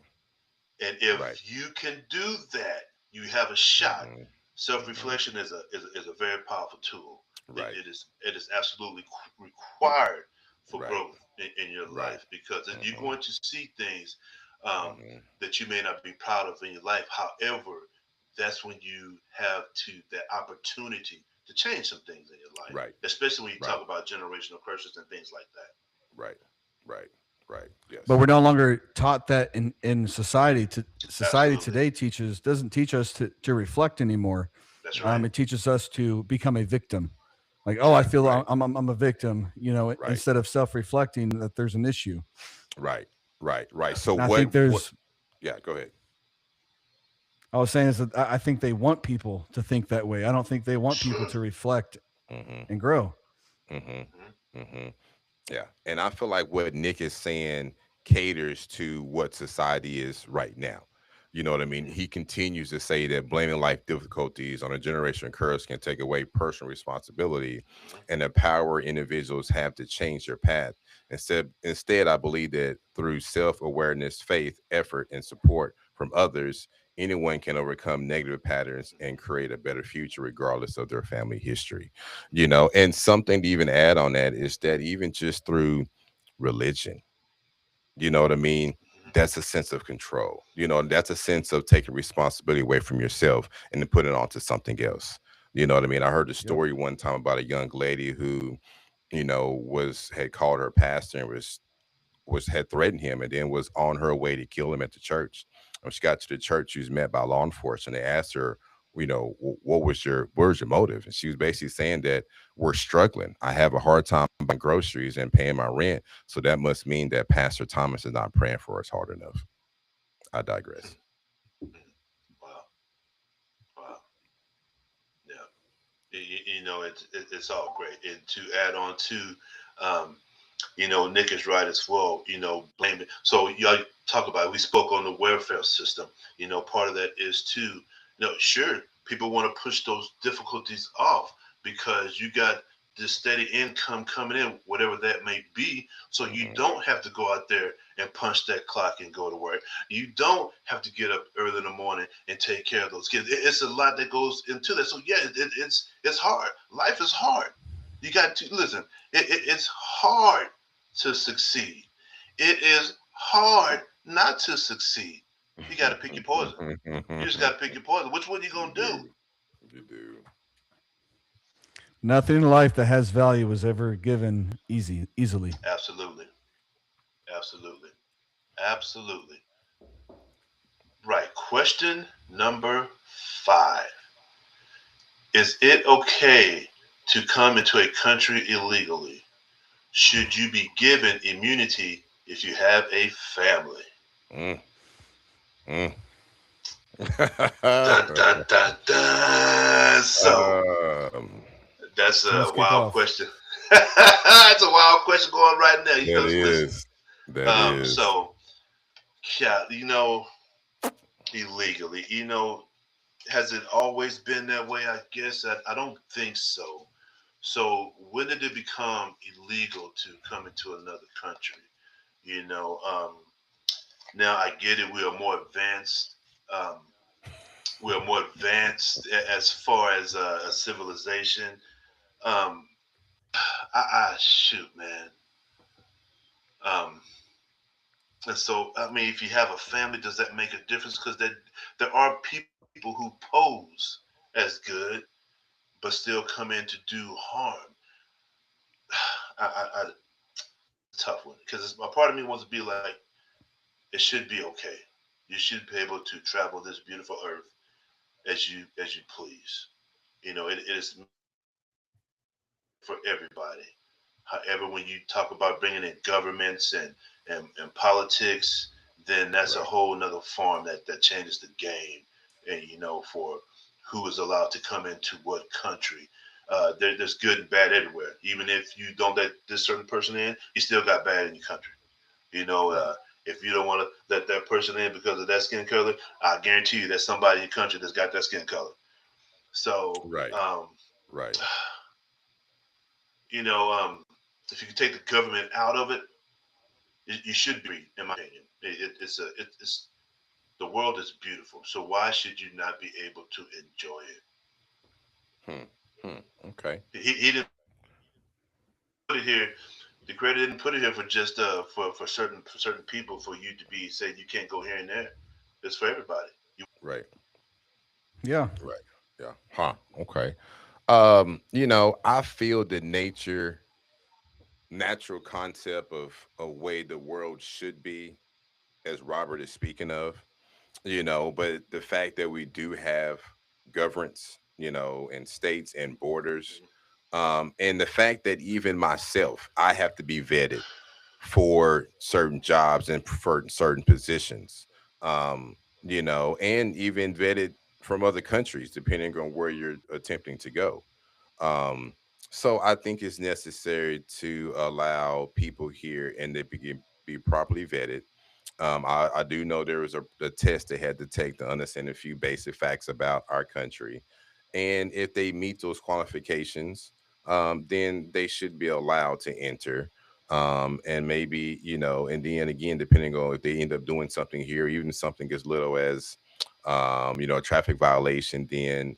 And Right. if you can do that, you have a shot. Mm-hmm. Mm-hmm. Self-reflection is a very powerful tool. It, Right. it is it is absolutely required for Right. growth in your Right. life because you're Mm-hmm. going to see things um, Mm-hmm. that you may not be proud of in your life. However, that's when you have that opportunity to change some things in your life, Right. especially when you Right. talk about generational curses and things like that. Right. Right. Right. Yes. But we're no longer taught that in society. Society Absolutely, today doesn't teach us to reflect anymore. that's right. It teaches us to become a victim. Like, oh, I feel Right. I'm a victim, Right. instead of self-reflecting that there's an issue. Right. Right. Right. Yeah. So And I think what yeah, go ahead. I was saying is that I think they want people to think that way. I don't think they want people to reflect Mm-hmm. and grow. Mm-hmm. Mm-hmm. Yeah. And I feel like what Nick is saying caters to what society is right now. You know what I mean? He continues to say that blaming life difficulties on a generation curse can take away personal responsibility Mhm. and empower individuals have to change their path. Instead, I believe that through self-awareness, faith, effort, and support from others, anyone can overcome negative patterns and create a better future regardless of their family history. And something to even add on that is that even just through religion, you know what I mean? Mhm. That's a sense of control. That's a sense of taking responsibility away from yourself and then putting it onto something else. You know what I mean? I heard a Yep. story one time about a young lady who, had called her pastor and was had threatened him and then was on her way to kill him at the church. When she got to the church, she was met by law enforcement. They asked her, what was your motive? And she was basically saying that we're struggling. I have a hard time buying groceries and paying my rent. So that must mean that Pastor Thomas is not praying for us hard enough. I digress. Wow, wow, yeah. It's all great. And to add on to, um, Nick is right as well. Blame it. So y'all talk about it. We spoke on the welfare system. Part of that is too. Sure, people want to push those difficulties off because you got this steady income coming in, whatever that may be. So you Mhm. don't have to go out there and punch that clock and go to work. You don't have to get up early in the morning and take care of those kids. It's a lot that goes into that. So yeah, it's hard. Life is hard. You got to listen. It's hard to succeed. It is hard not to succeed. You got to pick your poison. You just got to pick your poison. Which one you You gonna do? do. You do. Nothing in life that has value was ever given easily. Absolutely. Absolutely. Absolutely. Right. Question number 5. Is it okay to come into a country illegally? Should you be given immunity if you have a family? Mm, mm. Dun dun dun dun. So um, that's So let's a kick wild off. question. That's a wild question going right now. that Listen. is that is So yeah, illegally, has it always been that way? I guess I don't think so. So when did it become illegal to come into another country? You know, now I get it. We are more advanced. Um, we are more advanced as far as a civilization. Um, I shoot, man. Um, and so, I mean, if you have a family, does that make a difference? Because there are people who pose as good, but still come in to do harm. I tough one because a part of me wants to be like, it should be okay. You should be able to travel this beautiful earth as you please. It is for everybody. However, when you talk about bringing in governments and politics, then that's a right. whole nother form that changes the game. And for who is allowed to come into what country. There's good and bad everywhere. Even if you don't let this certain person in, you still got bad in your country. You know, Right. uh, if you don't want to let that person in because of that skin color, I guarantee you there's somebody in your country that's got that skin color. So, Right. Right. you know, um, if you can take the government out of it, you should be, in my opinion. It's the world is beautiful. So why should you not be able to enjoy Hmm. Hmm. Okay. it? He didn't put it here. The creator didn't put it here for just for certain people for you to be say you can't go here and there. It's for everybody. Right. Yeah. Right. Yeah. Huh. Okay. I feel the natural concept of a way the world should be, as Robert is speaking of, but the fact that we do have governance, and states and borders, and the fact that even myself, I have to be vetted for certain jobs and for certain positions, and even vetted from other countries, depending on where you're attempting to go. Um, so I think it's necessary to allow people here and they be properly vetted. I do know there was a test they had to take to understand a few basic facts about our country. And if they meet those qualifications, then they should be allowed to enter. And maybe, and then again, depending on if they end up doing something here, even something as little as, a traffic violation, then,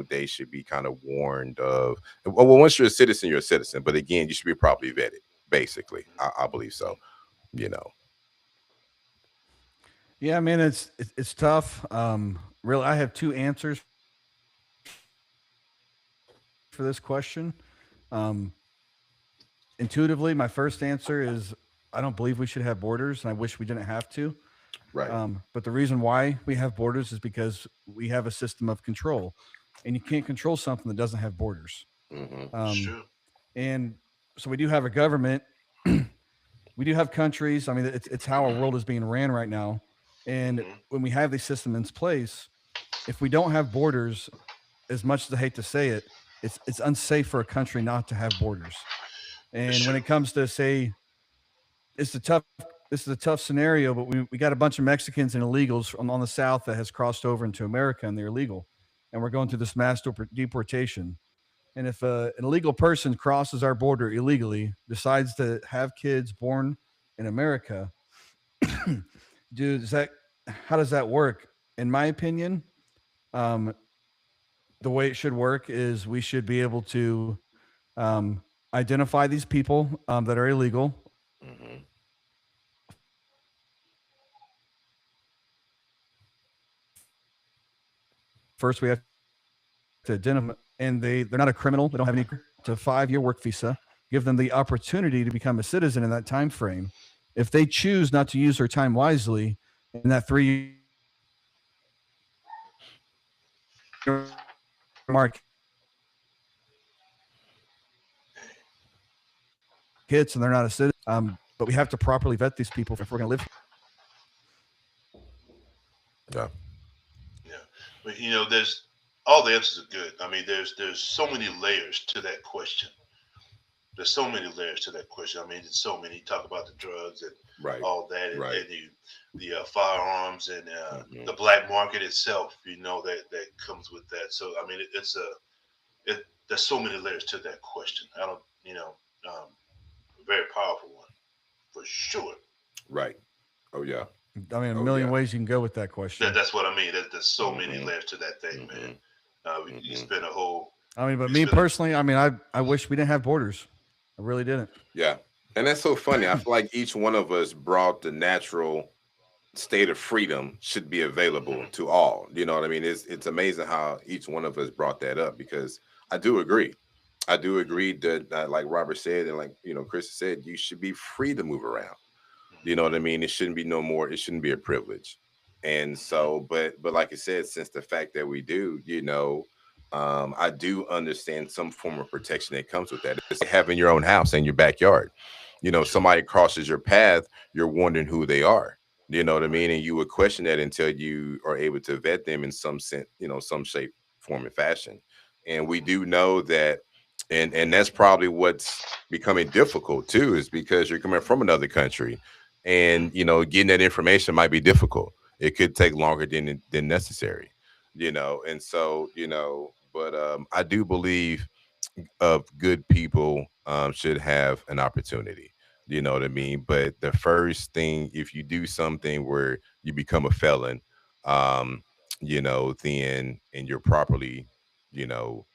they should be kind of warned of, well, once you're a citizen, you're a citizen. But again, you should be properly vetted, basically. I believe so, you know. Yeah, I mean it's tough. Really, I have two answers for this question. Um, Intuitively, my first answer is I don't believe we should have borders, and I wish we didn't have to. Right. But the reason why we have borders is because we have a system of control, and you can't control something that doesn't have borders. Hmm. It's Um, true. and so we do have a government. We do have countries. I mean, it's how our world is being ran right now. And Hmm. when we have these systems in place, if we don't have borders, as much as I hate to say it, it's unsafe for a country not to have borders. It's And when true. it comes to say it's a tough this is a tough scenario, but we got a bunch of Mexicans and illegals on the south that has crossed over into America and they're illegal. And we're going through this mass deportation. And if an illegal person crosses our border illegally, decides to have kids born in America, dude, how does that work? In my opinion, um, the way it should work is we should be able to um, identify these people that are illegal. Hmm. First, we have to identify. and they're not a criminal. They don't have any. It's a 5-year work visa. Give them the opportunity to become a citizen in that time frame. If they choose not to use their time wisely in that 3 mark hits and they're not a citizen, but we have to properly vet these people if we're going to live Yeah. Yeah, but you know, there's all the answers are good. I mean, there's so many layers to that question. There's so many layers to that question. I mean, there's so many. You talk about the drugs and Right. all that, and, Right. and the firearms and Mhm. the black market itself. You know that comes with that. So I mean, there's so many layers to that question. I don't, a very powerful one for sure. Right. Oh yeah. I mean, a Oh, million yeah. ways you can go with that question. That's what I mean. There's so many Mhm. layers to that thing, man. You Mhm. spend a whole. I mean, but You me spend personally, I mean, I wish we didn't have borders. I really didn't. Yeah. And that's so funny. I feel like each one of us brought the natural state of freedom should be available to all. You know what I mean? It's amazing how each one of us brought that up, because I do agree. I do agree that, like Robert said, and like, Chris said, you should be free to move around. You know what I mean? It shouldn't be no more. It shouldn't be a privilege. And so, but like I said, since the fact that we do, I do understand some form of protection that comes with that. It's like having your own house in your backyard. Somebody crosses your path, you're wondering who they are. You know what I mean? And you would question that until you are able to vet them in some sense, some shape, form, and fashion. And we do know that, and that's probably what's becoming difficult too, is because you're coming from another country, and getting that information might be difficult. It could take longer than necessary. And so but I do believe of good people should have an opportunity. You know what I mean? But the first thing, if you do something where you become a felon, um, then, and you're properly, you know,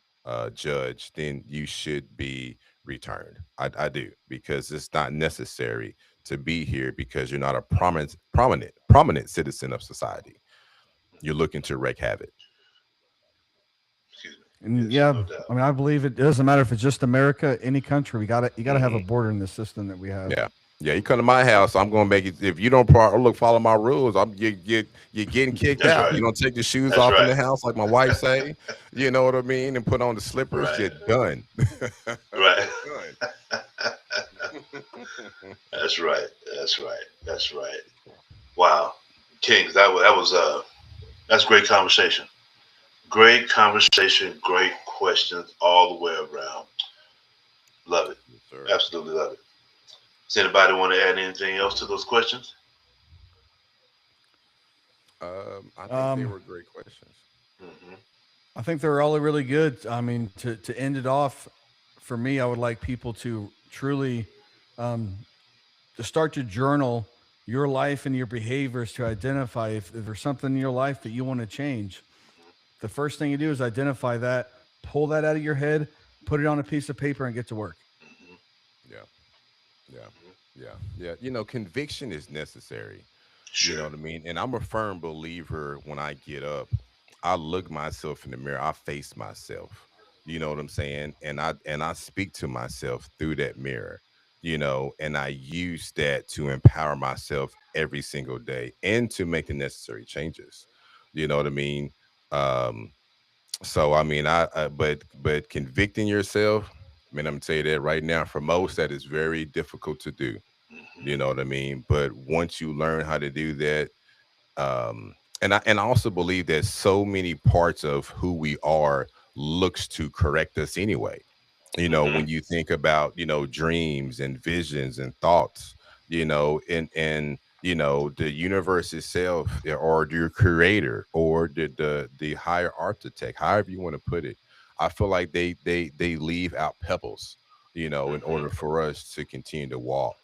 judged, then you should be returned. I do, because it's not necessary to be here because you're not a prominent citizen of society. You're looking to wreak havoc. Excuse me. And Yes, yeah, no doubt. I mean, I believe it doesn't matter if it's just America, any country. You gotta have a border in the system that we have. Yeah. Yeah, you come to my house, I'm gonna make it. If you don't follow my rules, you're getting kicked That's out. right. You don't take the shoes That's off in the right. house, like my wife say. You know what I mean, and put on the slippers. Right. You're done. Right. Done. That's right. That's right. That's right. Wow, Kings, that's great conversation. Great conversation. Great questions all the way around. Love it. Yes, sir. Absolutely love it. Does anybody want to add anything else to those questions? I think they were great questions. Mm-hmm. I think they're all really good. I mean, to end it off, for me, I would like people to truly to start to journal your life and your behaviors to identify if there's something in your life that you want to change. The first thing you do is identify that, pull that out of your head, put it on a piece of paper, and get to work. Yeah, yeah. Conviction is necessary. Sure. You know what I mean? And I'm a firm believer, when I get up, I look myself in the mirror, I face myself. You know what I'm saying? And I speak to myself through that mirror, and I use that to empower myself every single day and to make the necessary changes. You know what I mean? Um, so I mean, but convicting yourself, I mean, I'm gonna tell you that right now, for most, that is very difficult to do. You know what I mean? But once you learn how to do that, and I also believe that so many parts of who we are looks to correct us anyway. When you think about, dreams and visions and thoughts, and the universe itself, or your creator, or the higher architect, however you want to put it. I feel like they leave out pebbles, in order for us to continue to walk,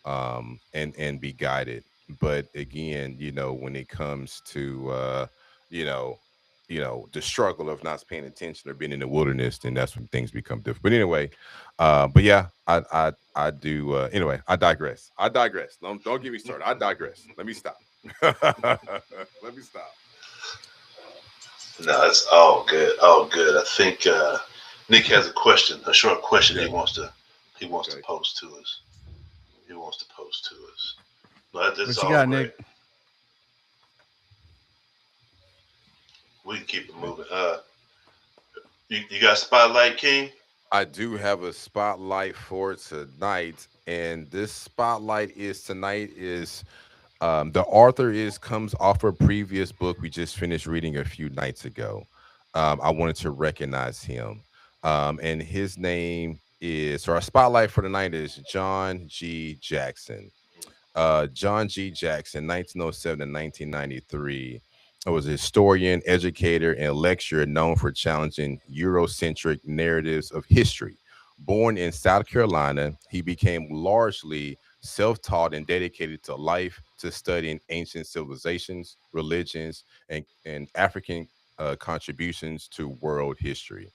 and be guided. But again, when it comes to you know the struggle of not paying attention or being in the wilderness, then that's when things become different. But anyway, but yeah, I do. Anyway, I digress. Don't get me started. I digress. Let me stop. Let me stop. No, it's all good. All good. I think Nick has a question, a short question Yeah. he wants to Okay. post to us. He wants to post to us. But that's What you all got, great. Nick? We can keep it moving. You got Spotlight King? I do have a spotlight for tonight, and this spotlight is tonight is the author is comes off a previous book we just finished reading a few nights ago. I wanted to recognize him, and his name is, or our spotlight for tonight is John G. Jackson. John G. Jackson, 1907 to 1993, was a historian, educator, and lecturer known for challenging Eurocentric narratives of history. Born in South Carolina, he became largely self taught and dedicated to life, to studying ancient civilizations, religions, and African contributions to world history.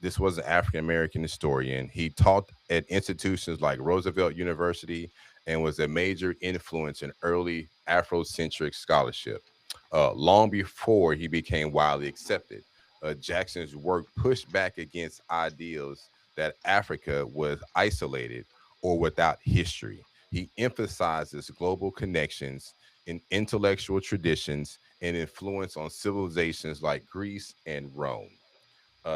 This was an African American historian. He taught at institutions like Roosevelt University and was a major influence in early Afrocentric scholarship. Long before he became widely accepted, Jackson's work pushed back against ideals that Africa was isolated or without history. He emphasizes global connections in intellectual traditions and influence on civilizations like Greece and Rome.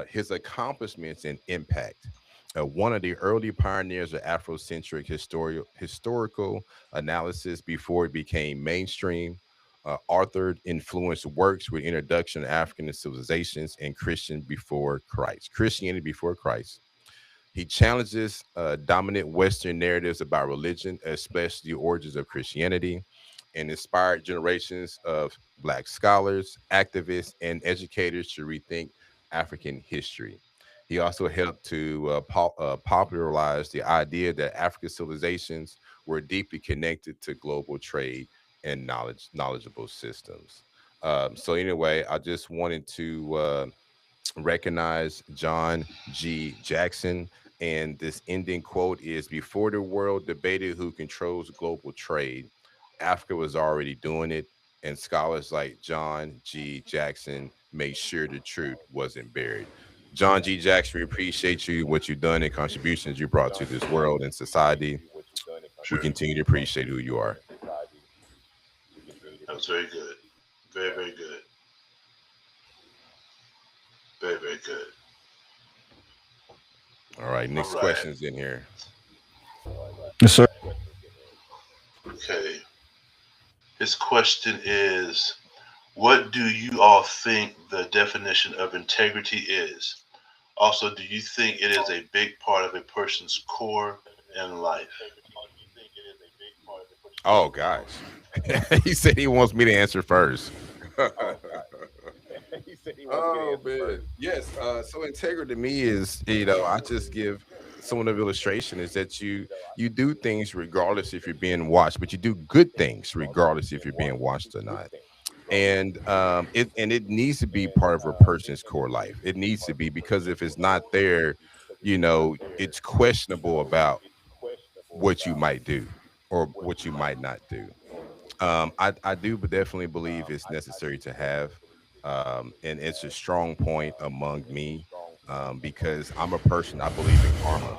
His accomplishments and impact. One of the early pioneers of Afrocentric historical analysis before it became mainstream. Authored influenced works with introduction to African civilizations and Christianity before Christ. He challenges dominant Western narratives about religion, especially the origins of Christianity, and inspired generations of Black scholars, activists, and educators to rethink African history. He also helped to popularize the idea that African civilizations were deeply connected to global trade and knowledgeable systems. So anyway, I just wanted to recognize John G. Jackson. And this ending quote is: before the world debated who controls global trade, Africa was already doing it. And scholars like John G. Jackson made sure the truth wasn't buried. John G. Jackson, we appreciate you, what you've done, and contributions you brought to this world and society. We Sure. continue to appreciate who you are. That was very good. Very, very good. Very, very good. All right, next All right. question's in here. Yes, sir. Okay. His question is, what do you all think the definition of integrity is? Also, do you think it is a big part of a person's core in life? Oh gosh. He said he wants me to answer first. Oh man, yes. So integrity to me is, I just give someone of illustration is that you do things regardless if you're being watched, but you do good things regardless if you're being watched or not. And it needs to be part of a person's core life. It needs to be, because if it's not there, it's questionable about what you might do or what you might not do. I do definitely believe it's necessary to have, and it's a strong point among me, because I'm a person. I believe in karma.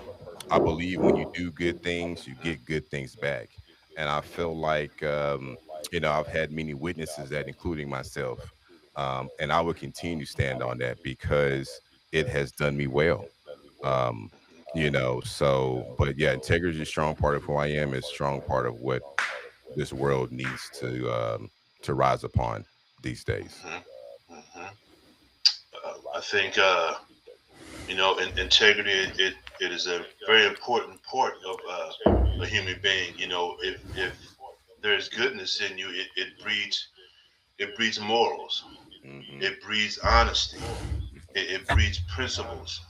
I believe when you do good things, you get good things back, and I feel like I've had many witnesses that, including myself, and I will continue to stand on that because it has done me well. Um, so but yeah, integrity is a strong part of who I am. It's a strong part of what this world needs to rise upon these days. Hmm. Hmm. I think integrity, it is a very important part of a human being. If there's goodness in you, it breeds morals, Hmm. it breeds honesty, it breeds principles,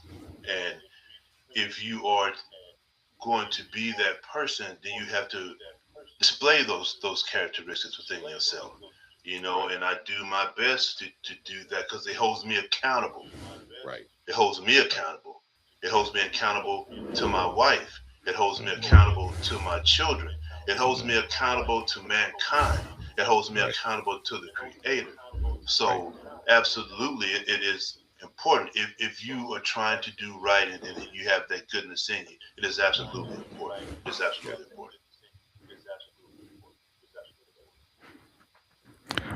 and if you are going to be that person, then you have to display those characteristics within yourself. And I do my best to do that because it holds me accountable. Right. It holds me accountable. It holds me accountable to my wife. It holds me Hmm. accountable to my children. It holds Hmm. me accountable to mankind. It holds me Right. accountable to the Creator. Right. So, absolutely, it is important. If you are trying to do right and you have that goodness in you, it is absolutely important. It's absolutely important.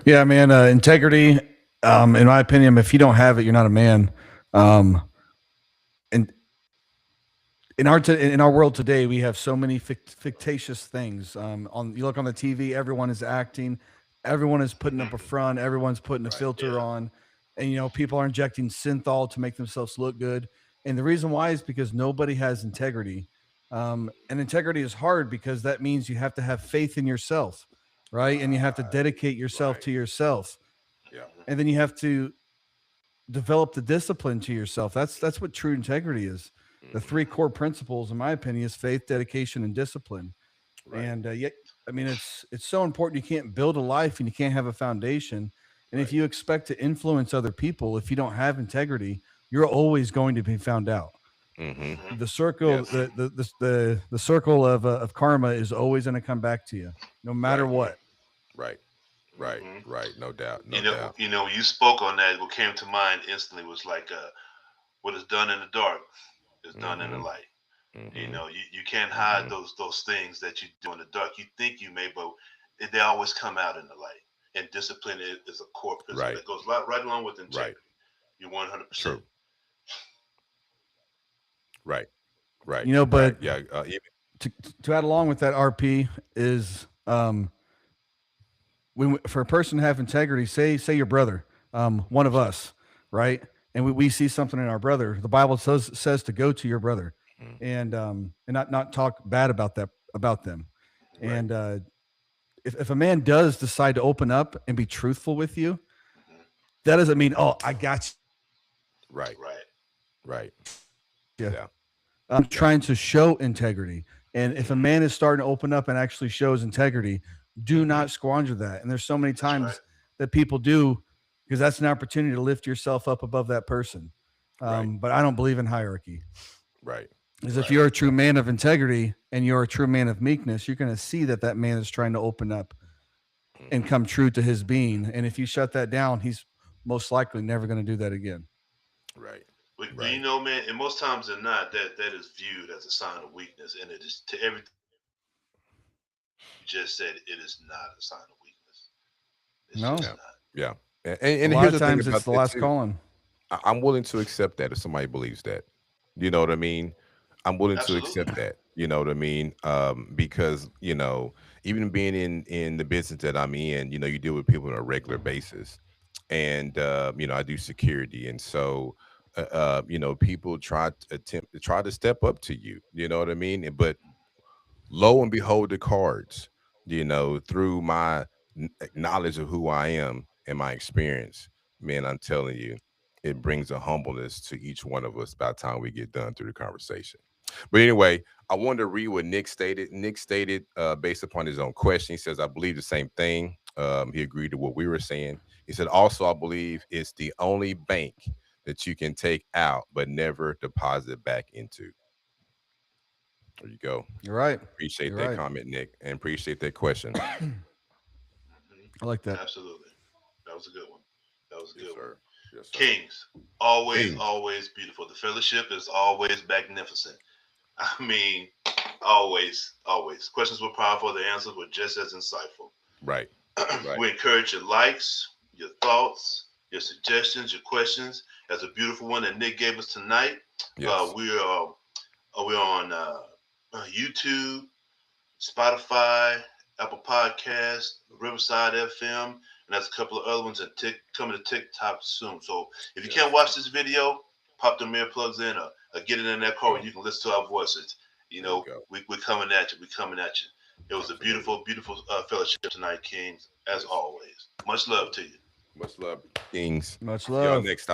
Yeah, man. Integrity, in my opinion, if you don't have it, you're not a man. Um, and in our world today, we have so many fictitious things. On you look on the TV, everyone is acting, everyone is putting up a front, everyone's putting a Right. filter Yeah. on, and people are injecting synthol to make themselves look good. And the reason why is because nobody has integrity. And integrity is hard because that means you have to have faith in yourself, right? And you have to dedicate yourself Right. to yourself, Yeah. and then you have to develop the discipline to yourself. That's what true integrity is. The Mhm. three core principles, in my opinion, is faith, dedication, and discipline. Right. And yet, I mean, it's so important. You can't build a life and you can't have a foundation. And if Right. you expect to influence other people, if you don't have integrity, you're always going to be found out. Mm-hmm. Mhm. The circle, Yes. the circle of karma is always going to come back to you, no matter Right. what. Right. Right. Mhm. Right. No doubt. No You know, doubt. when you spoke on that, what came to mind instantly was like, what is done in the dark is done in the Mm-hmm. light. You Mm-hmm. know, you can't hide Mm-hmm. those things that you do in the dark. You think you may, but they always come out in the light. And discipline is a core principle Right. that goes right along with Right. integrity. You're 100%. True. Right. Right. You know, Right. but Yeah. Even, to add along with that, RP is when for a person to have integrity, say your brother, one of us, right? And we see something in our brother. The Bible says to go to your brother, mm, and not talk bad about them. right. And if a man does decide to open up and be truthful with you, Mhm. that doesn't mean, oh, I got Right. Right. Right. you. Yeah. I'm Yeah. trying to show integrity. And if a Mhm. man is starting to open up and actually shows integrity, do Mhm. not squander that. And there's so many That's right. times that people do, because that's an opportunity to lift yourself up above that person. Right. But I don't believe in hierarchy. Right. Because if Right. you're a true man of integrity and you're a true man of meekness, you're going to see that that man is trying to open up and Mhm. come true to his being. And if you shut that down, he's most likely never going to do that again. Right. But you Right. know, man, and most times than not, that is viewed as a sign of weakness, and it is to everything you just said. It is not a sign of weakness. It's No, just Yeah. not. Yeah. a And lot here's of the thing times it's about the that last too. calling. I'm willing to accept that if somebody believes that. You know what I mean? I'm willing to Absolutely. accept that. You know what I mean? Because even being in the business that I'm in, you deal with people on a regular basis, and I do security, and so people try to step up to you. You know what I mean? But lo and behold, the cards. Through my knowledge of who I am and my experience, man, I'm telling you, it brings a humbleness to each one of us by the time we get done through the conversation. But anyway, I wanted to read what Nick stated. Nick stated, based upon his own question, he says, I believe the same thing. He agreed to what we were saying. He said, also, I believe it's the only bank that you can take out but never deposit back into. There you go. You're right. Appreciate You're that right. comment, Nick, and appreciate that question. Mhm. I like that. Absolutely. That was a good one. That was a Yes, good one. sir. Yes, sir. Kings, always, Kings. always beautiful. The fellowship is always magnificent. I mean, always, always. Questions were powerful. The answers were just as insightful. Right. Right. We encourage your likes, your thoughts, your suggestions, your questions. That's a beautiful one that Nick gave us tonight. Yes. We're on YouTube, Spotify, Apple Podcasts, Riverside FM, and that's a couple of other ones that coming to TikTok soon. So if you Yes. can't watch this video, pop them earplugs in or get it in that car where you can listen to our voices. You There you know, go. we're coming at you. We're coming at you. It was Absolutely. a beautiful, beautiful fellowship tonight, Kings, as Yes. always. Much love to you. Much love, Kings. Much See y'all love. next time.